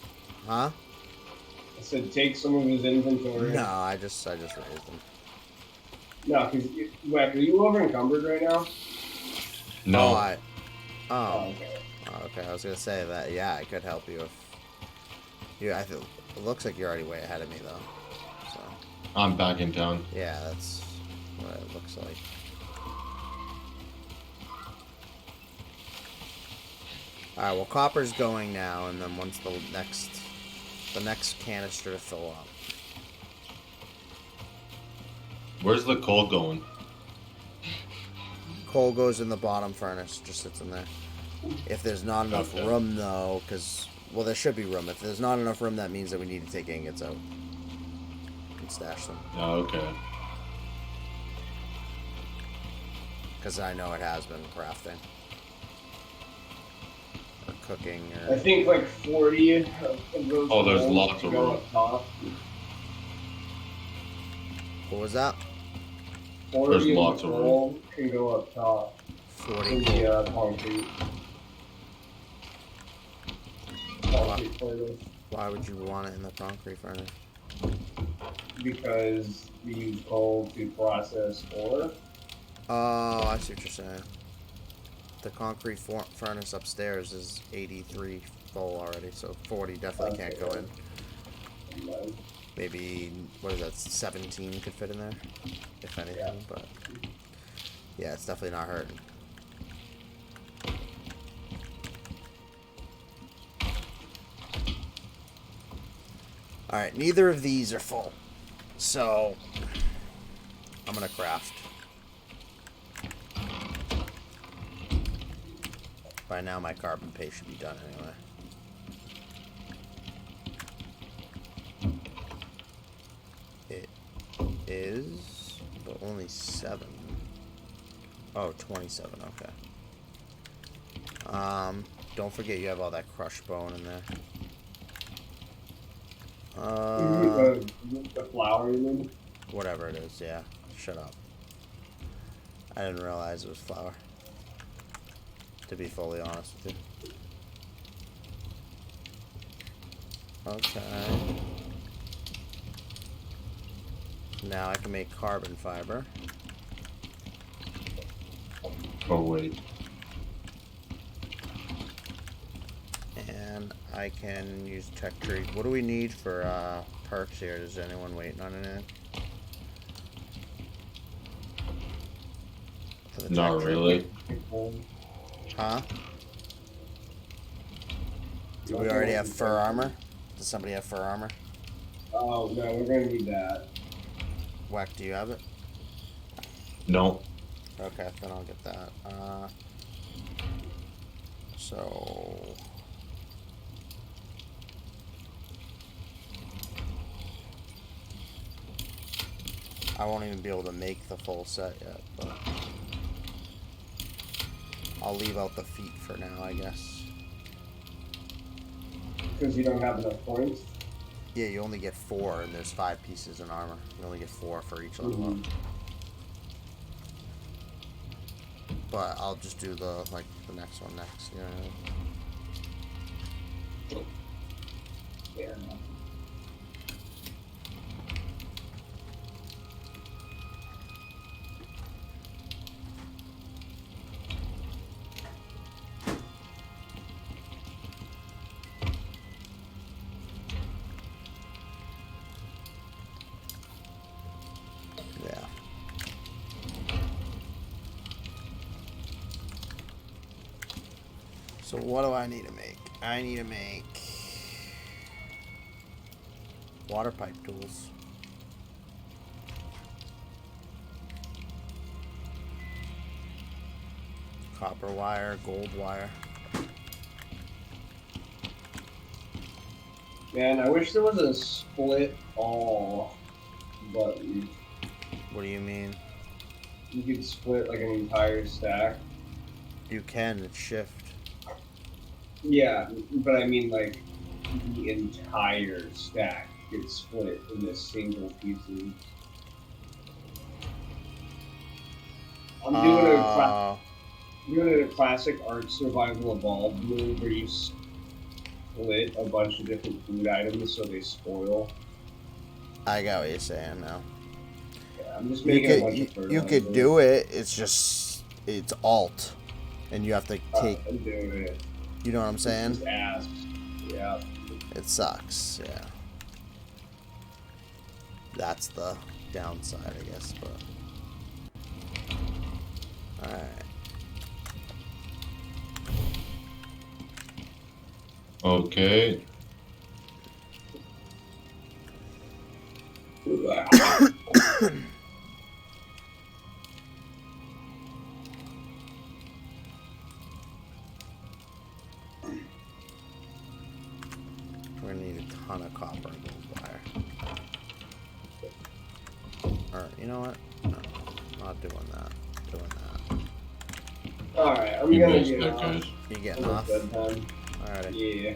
Huh? I said take some of his inventory. No, I just raised him. No, because, Weck, are you over encumbered right now? No. Okay. Oh, okay. I was gonna say that. Yeah, I could help you if you. I feel it looks like you're already way ahead of me though. So. I'm back in town. Yeah, that's what it looks like. All right. Well, copper's going now, and then once the next canister to fill up. Where's the coal going? Coal goes in the bottom furnace, just sits in there. If there's not enough room, though, because, well, there should be room. If there's not enough room, that means that we need to take ingots out and stash them. Oh, okay. Because I know it has been crafting. Or cooking, I or... think like 40 of those. Oh, there's rolls lots of go room. up top. What was that? 40 There's of lots the of roll can go up top. 40 In coal. the concrete. Concrete furnace. Why would you want it in the concrete furnace? Because we use coal to process ore. Oh, I see what you're saying. The concrete furnace upstairs is 83 full already, so 40 definitely can't go in. Maybe, what is that, 17 could fit in there, if anything, Yeah. but yeah, it's definitely not hurting. Alright, neither of these are full, so I'm gonna craft. By now my carbon paste should be done anyway. It is, but only 7. Oh, 27, okay. Don't forget you have all that crushed bone in there. The flour, you mean? Whatever it is, yeah. Shut up. I didn't realize it was flour. To be fully honest with you. Okay. Now I can make carbon fiber. Oh, wait. And I can use tech tree. What do we need for perks here? Is anyone waiting on anything? For the Not tech tree? really. Huh? Do we already have fur armor? Does somebody have fur armor? Oh, no, we're gonna need that. Whack, do you have it? No. Okay, then I'll get that. So... I won't even be able to make the full set yet, but I'll leave out the feet for now, I guess. Because you don't have enough points? Yeah, you only get 4, and there's 5 pieces in armor. You only get 4 for each level up. But I'll just do the next one next, you know what I mean? Fair enough. Yeah. So what do I need to make? I need to make water pipe tools. Copper wire, gold wire. Man, I wish there was a split all button. What do you mean? You could split like an entire stack. You can, it's shift. Yeah, but I mean like the entire stack gets split into single pieces. I'm doing a classic Ark Survival Evolved move where you split a bunch of different food items so they spoil. I got what you're saying now. Yeah, I'm just making a bunch of fertilizer. You could do it, it's just, it's alt. And you have to take, I'm doing it. you know what I'm saying? Just ass. Yeah. It sucks, yeah. That's the downside, I guess, but... Alright. Okay. We're gonna need a ton of copper and gold wire. Alright, you know what? No, not doing that. Doing that. Alright, I'm You gonna missed get that, off. guys. You getting Almost off? bedtime. Alrighty. Yeah.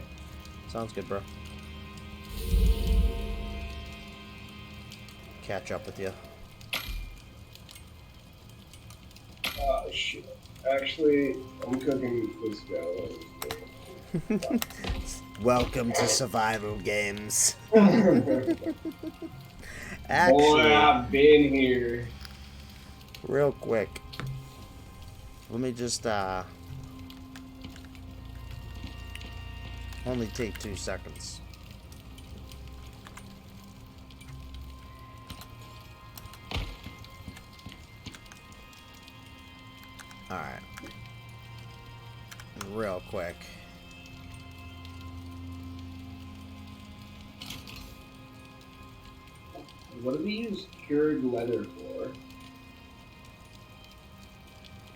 Sounds good, bro. Catch up with you. Oh shit. Actually, I'm cooking this guy. Welcome to survival games. Boy, Actually, I've been here. real quick, let me just only take 2 seconds. Alright. Real quick. What do we use cured leather for?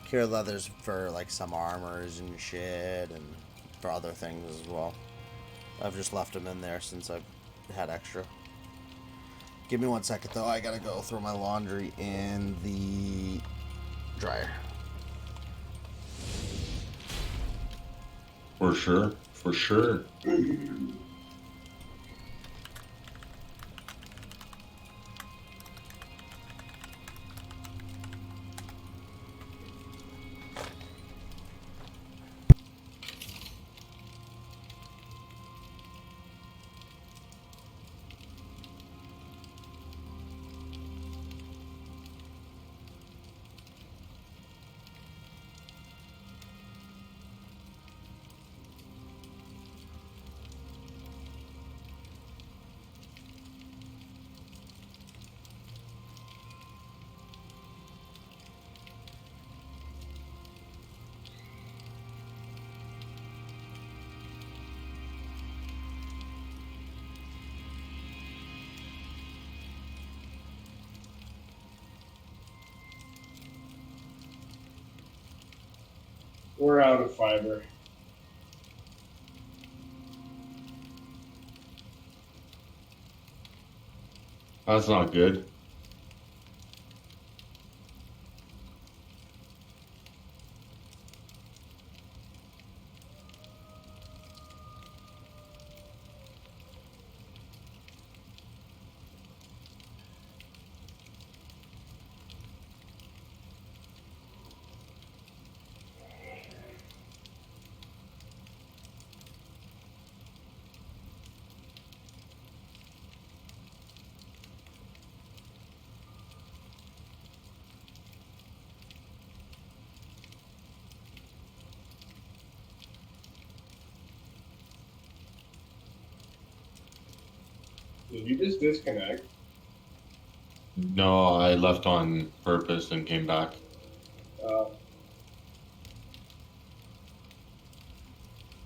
Cure leathers for like some armors and shit, and for other things as well. I've just left them in there since I've had extra. Give me 1 second though, I gotta go throw my laundry in the dryer. For sure. For sure. We're out of fiber. That's not good. Did you just disconnect? No, I left on purpose and came back.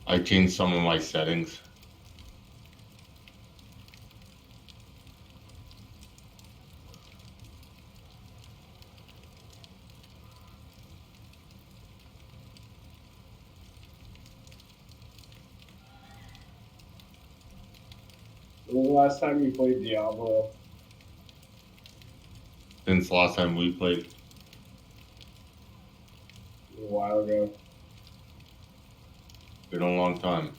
I changed some of my settings. When was the last time you played Diablo? Since last time we played. A while ago. Been a long time.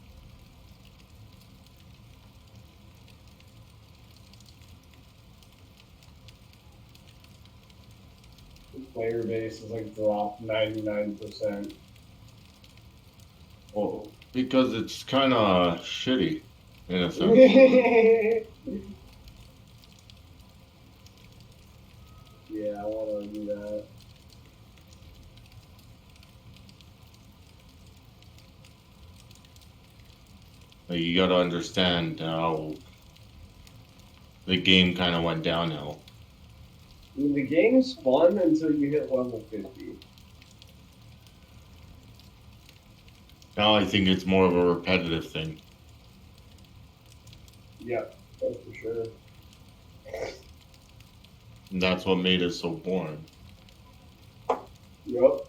The player base is like dropped 99%. Well, because it's kind of shitty, in a sense. Yeah, I want to do that. Like, you gotta understand how the game kind of went downhill. I mean, the game's fun until you hit level 50. Now I think it's more of a repetitive thing. Yeah, that's for sure. And that's what made it so boring. Yup.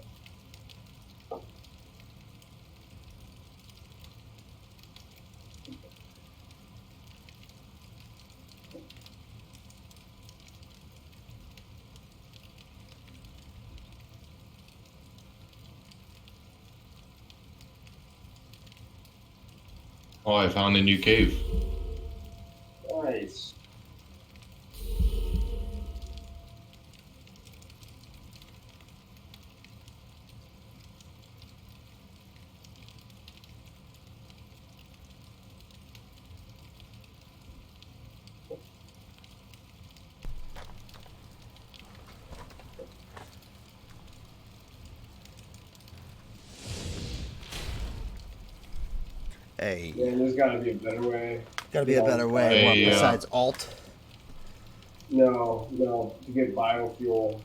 Oh, I found a new cave. Nice. Hey, Yeah, there's got to be a better way. gotta be a better way. What, Hey, besides alt? No, to get biofuel.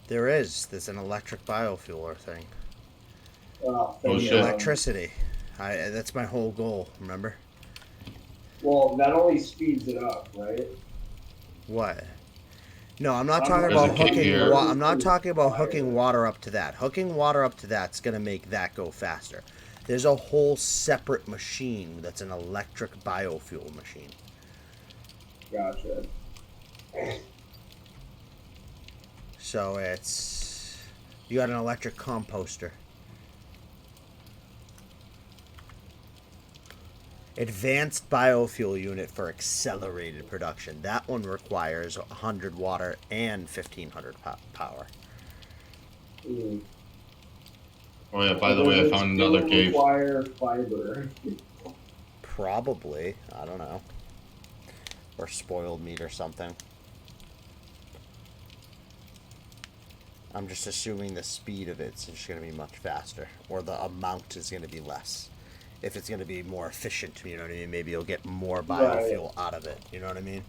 There is. There's an electric biofueler thing. Oh, Oh, thank shit. God. Electricity. That's my whole goal, remember? Well, that only speeds it up, right? What? No, I'm not I'm talking not- about There's a kid hooking. here. I'm not talking about hooking water up to that. Hooking water up to that's gonna make that go faster. There's a whole separate machine that's an electric biofuel machine. Gotcha. So you got an electric composter. Advanced biofuel unit for accelerated production. That one requires 100 water and 1500 power. Mm. Oh yeah, by the way, I Does it found still another cave. require fiber? Probably, I don't know. Or spoiled meat or something. I'm just assuming the speed of it's just going to be much faster, or the amount is going to be less. If it's going to be more efficient, you know what I mean? Maybe you'll get more biofuel out of it. You know what I mean?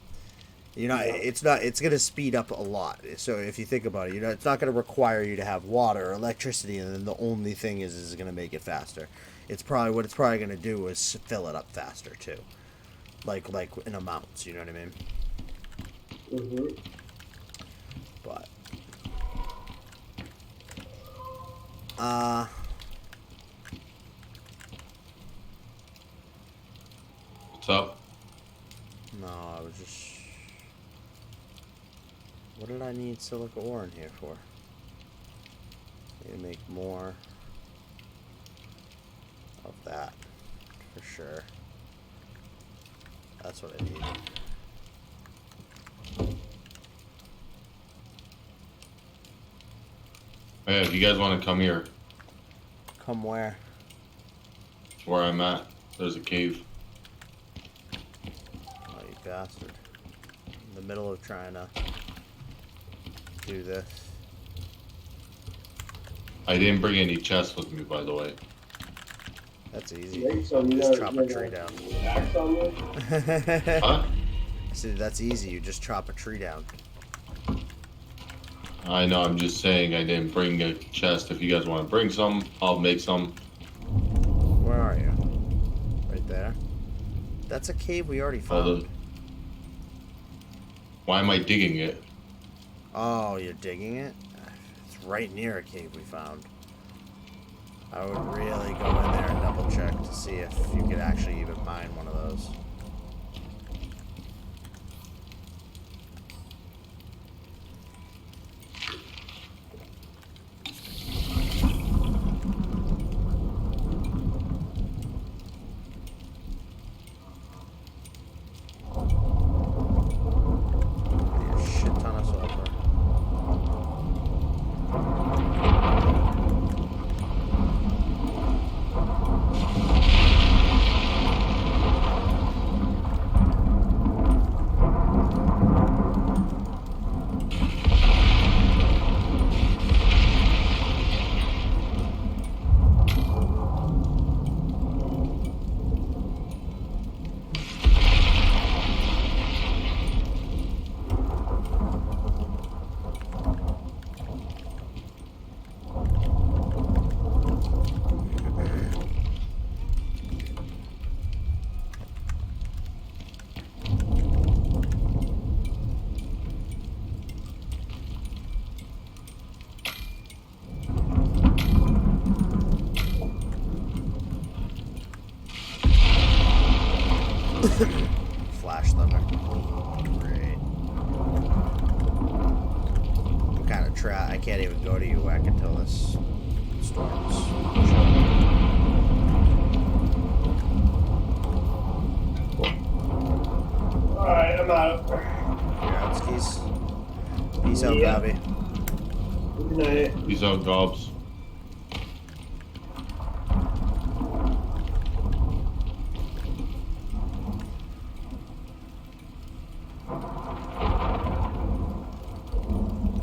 You know, it's going to speed up a lot. So if you think about it, you know, it's not going to require you to have water or electricity, and then the only thing is going to make it faster. It's probably what it's probably going to do is fill it up faster too, like in amounts. You know what I mean? Mm-hmm. But What's up? no, I was just. What did I need silica ore in here for? Need to make more of that, for sure. That's what I need. Hey, if you guys want to come here, Come where? where I'm at, there's a cave. Oh, you bastard. In the middle of trying to do this. I didn't bring any chests with me, by the way. That's easy. Make some Just chop a tree down. axe on this? Huh? See, that's easy. You just chop a tree down. I know, I'm just saying I didn't bring a chest. If you guys want to bring some, I'll make some. Where are you? Right there. That's a cave we already found. Why am I digging it? Oh, you're digging it? It's right near a cave we found. I would really go in there and double check to see if you could actually even mine one of those. Flash thunder. Great. I'm kind of trapped. I can't even go to you whack until this storms. Alright, I'm out. You're out, skis. Peace out, Yeah. Bobby. Good night. Peace out, Gobz.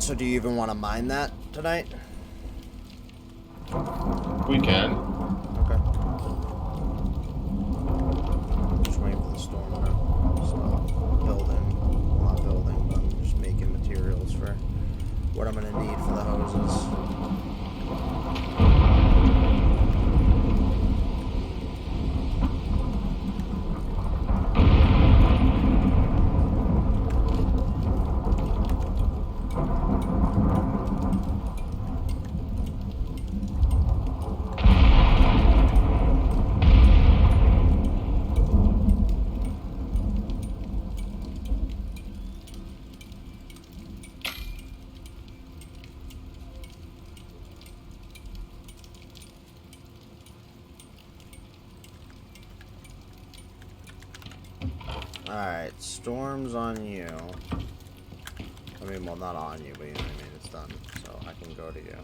So do you even want to mine that tonight? We can. Okay. Just waiting for the storm to stop building. Well, not building, but I'm just making materials for what I'm going to need for the hoses. Alright, storm's on you. I mean, well, not on you, but you know what I mean, it's done. So I can go to you.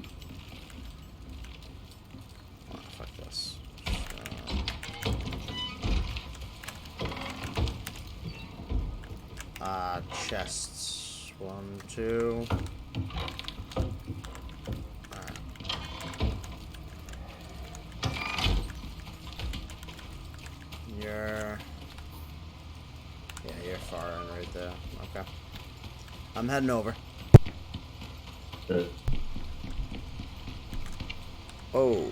Oh, fuck this. Chests. 1, 2. Alright. You're far in right there. Okay. I'm heading over. Okay. Oh.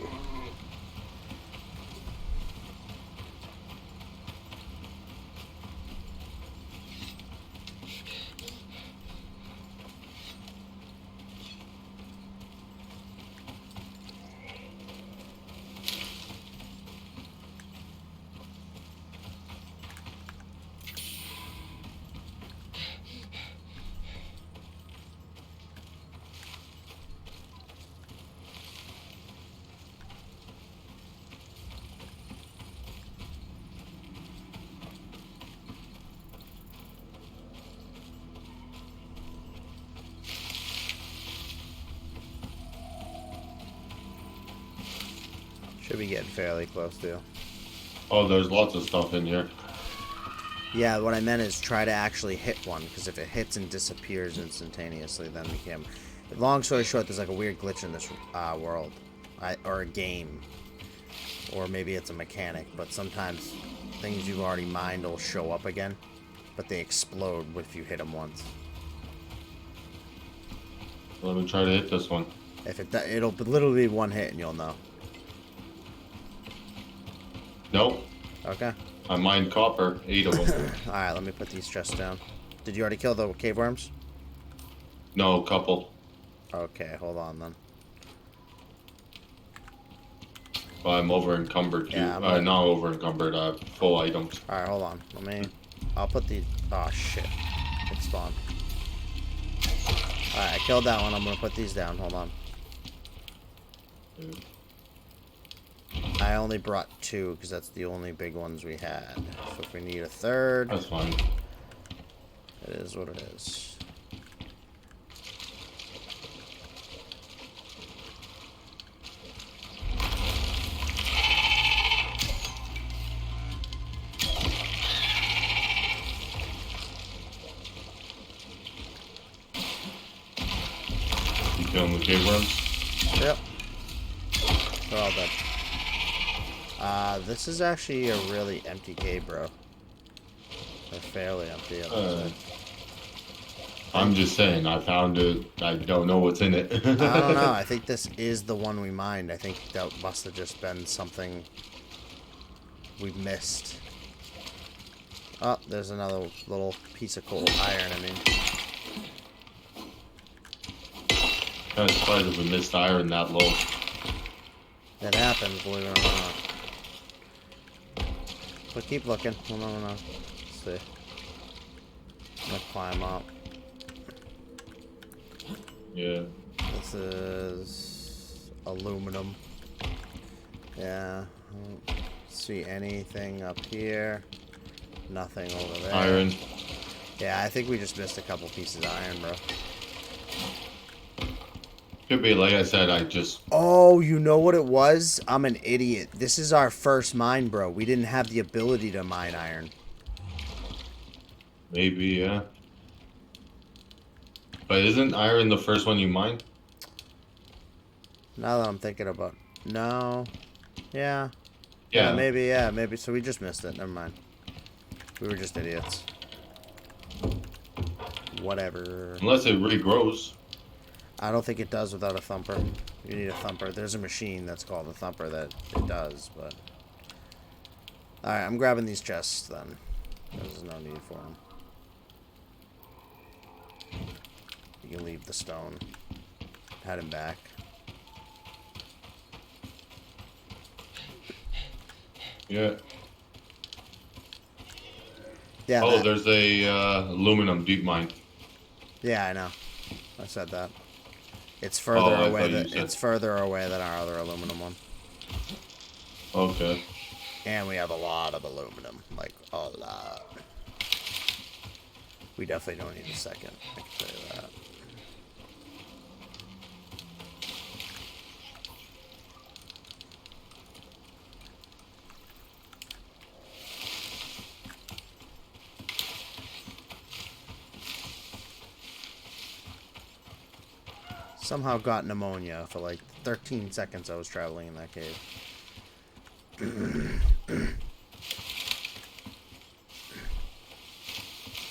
Should be getting fairly close to. Oh, there's lots of stuff in here. Yeah, what I meant is try to actually hit one, because if it hits and disappears instantaneously, then we can. Long story short, there's like a weird glitch in this world, or a game, or maybe it's a mechanic. But sometimes things you've already mined will show up again. but they explode if you hit them once. Let me try to hit this one. If it'll literally be one hit and you'll know. Nope. Okay. I mined copper, 8 of them. Alright, let me put these chests down. Did you already kill the cave worms? No, couple. Okay, hold on then. Well, I'm over encumbered too. Yeah, not over encumbered. Full items. Alright, hold on. I'll put the. Oh shit. It spawned. Alright, I killed that one. I'm gonna put these down. Hold on. I only brought 2 because that's the only big ones we had. So if we need a third, That's fine. it is what it is. You killing the cave worms? Yep. They're all dead. This is actually a really empty cave, bro. They're fairly empty. I'm just saying, I found it. I don't know what's in it. I don't know. I think this is the one we mined. I think that must have just been something we missed. Oh, there's another little piece of coal iron, I mean. Kind of surprised if we missed iron that low. It happens, believe it or not. But keep looking. Hold on, Let's see. I'm gonna climb up. Yeah. This is aluminum. Yeah. I don't see anything up here. Nothing over there. Iron. Yeah, I think we just missed a couple pieces of iron, bro. Could be, like I said, I just... Oh, you know what it was? I'm an idiot. This is our first mine, bro. We didn't have the ability to mine iron. Maybe, yeah. But isn't iron the first one you mined? Now that I'm thinking about... No. Yeah. Yeah. Maybe, yeah. Maybe. So we just missed it. Never mind. We were just idiots. Whatever. Unless it regrows. I don't think it does without a thumper. You need a thumper. There's a machine that's called a thumper that it does, but... Alright, I'm grabbing these chests then. There's no need for them. You can leave the stone. Head him back. Yeah. Yeah. Oh, there's a aluminum deep mine. Yeah, I know. I said that. It's further I away. thought you said- It's further away than our other aluminum one. Okay. And we have a lot of aluminum, like a lot. We definitely don't need a second. I can tell you that. Somehow got pneumonia for like 13 seconds I was traveling in that cave.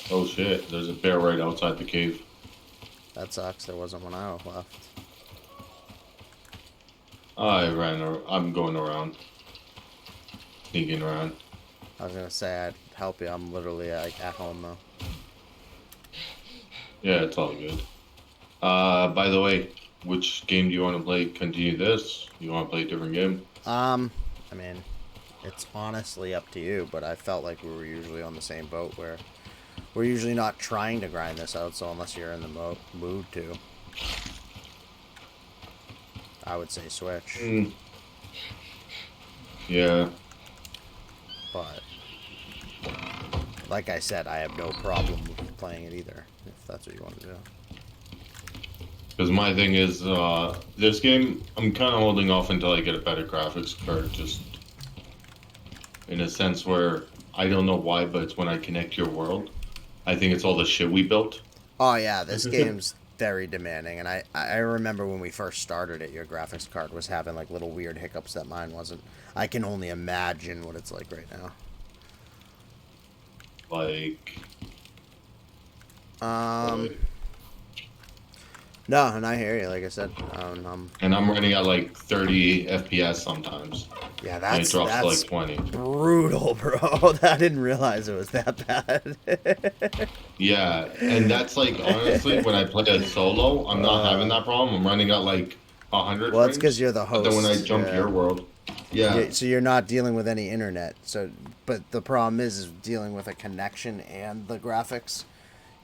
Oh shit, there's a bear right outside the cave. That sucks. There wasn't one I left. I'm going around. Sneaking around. I was gonna say I'd help you. I'm literally like at home though. Yeah, it's all good. By the way, which game do you want to play? Continue this? You want to play a different game? I mean, it's honestly up to you, but I felt like we were usually on the same boat where we're usually not trying to grind this out, so unless you're in the mood to, I would say switch. Yeah. But, like I said, I have no problem with playing it either, if that's what you want to do. Because my thing is, this game, I'm kind of holding off until I get a better graphics card, just in a sense where, I don't know why, but it's when I connect your world. I think it's all the shit we built. Oh yeah, this game's very demanding, and I remember when we first started it, your graphics card was having like little weird hiccups that mine wasn't. I can only imagine what it's like right now. Like, No, and I hear you. Like I said, And I'm running at like 30 FPS sometimes. yeah, And it drops to that's like 20. brutal, bro. I didn't realize it was that bad. Yeah, and that's like honestly, when I play a solo, I'm not having that problem. I'm running at like 100 Well, it's frames. because you're the But then when I host, jump yeah. your world, yeah, So you're not dealing with any internet. So, but the problem is dealing with a connection and the graphics.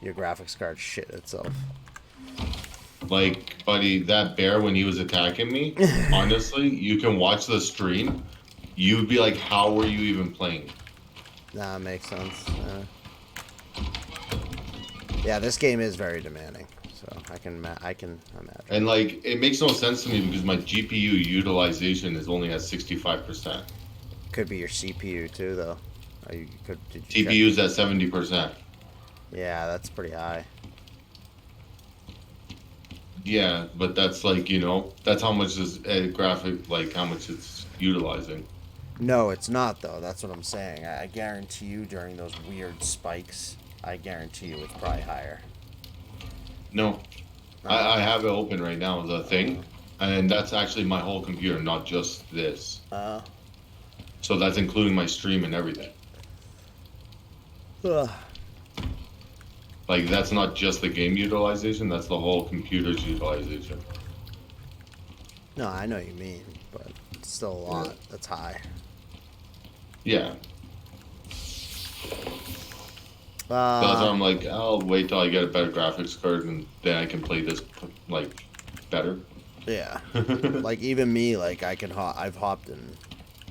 Your graphics card shit itself. like buddy, that bear when he was attacking me, honestly, you can watch the stream. You'd be like, how were you even playing? Nah, makes sense. Yeah, this game is very demanding. So I can imagine. And like, it makes no sense to me because my GPU utilization is only at 65%. Could be your CPU too, though. You could. Did you check? TPU's at 70%. Yeah, that's pretty high. Yeah, but that's like, you know, that's how much is a graphic, like how much it's utilizing. No, it's not though. That's what I'm saying. I guarantee you during those weird spikes, I guarantee you it's probably higher. No, I have it open right now, the thing, and that's actually my whole computer, not just this. So that's including my stream and everything. Like, that's not just the game utilization, that's the whole computer's utilization. No, I know what you mean, but it's still a lot. Yeah. That's high. Yeah. So that's why I'm like, I'll wait till I get a better graphics card and then I can play this, like, better. Yeah. Like, even me, like, I've hopped in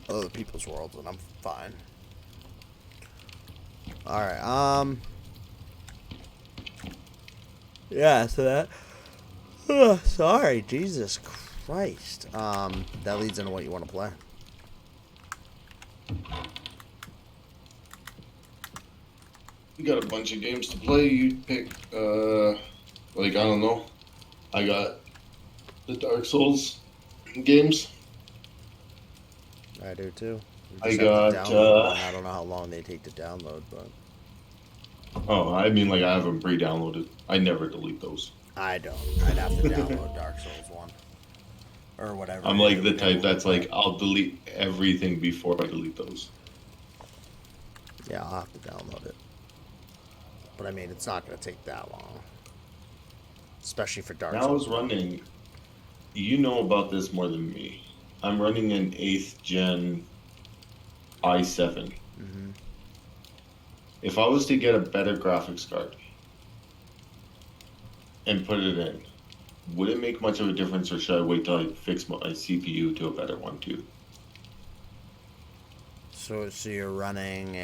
other people's worlds and I'm fine. Alright, yeah, so that... sorry, Jesus Christ. That leads into what you want to play. You got a bunch of games to play, you pick, like, I don't know. I got the Dark Souls games. I do too. I got, I don't know how long they take to download, but... Oh, I mean, like, I have them pre-downloaded. I never delete those. I don't. I'd have to download Dark Souls 1. Or whatever. I'm like the type that's like, I'll delete everything before I delete those. Yeah, I'll have to download it. But I mean, it's not going to take that long. Especially for Dark Now I Souls. was running, you know about this more than me. I'm running an 8th gen i7. Mm-hmm. If I was to get a better graphics card and put it in, would it make much of a difference, or should I wait till I fix my CPU to a better one too? So you're running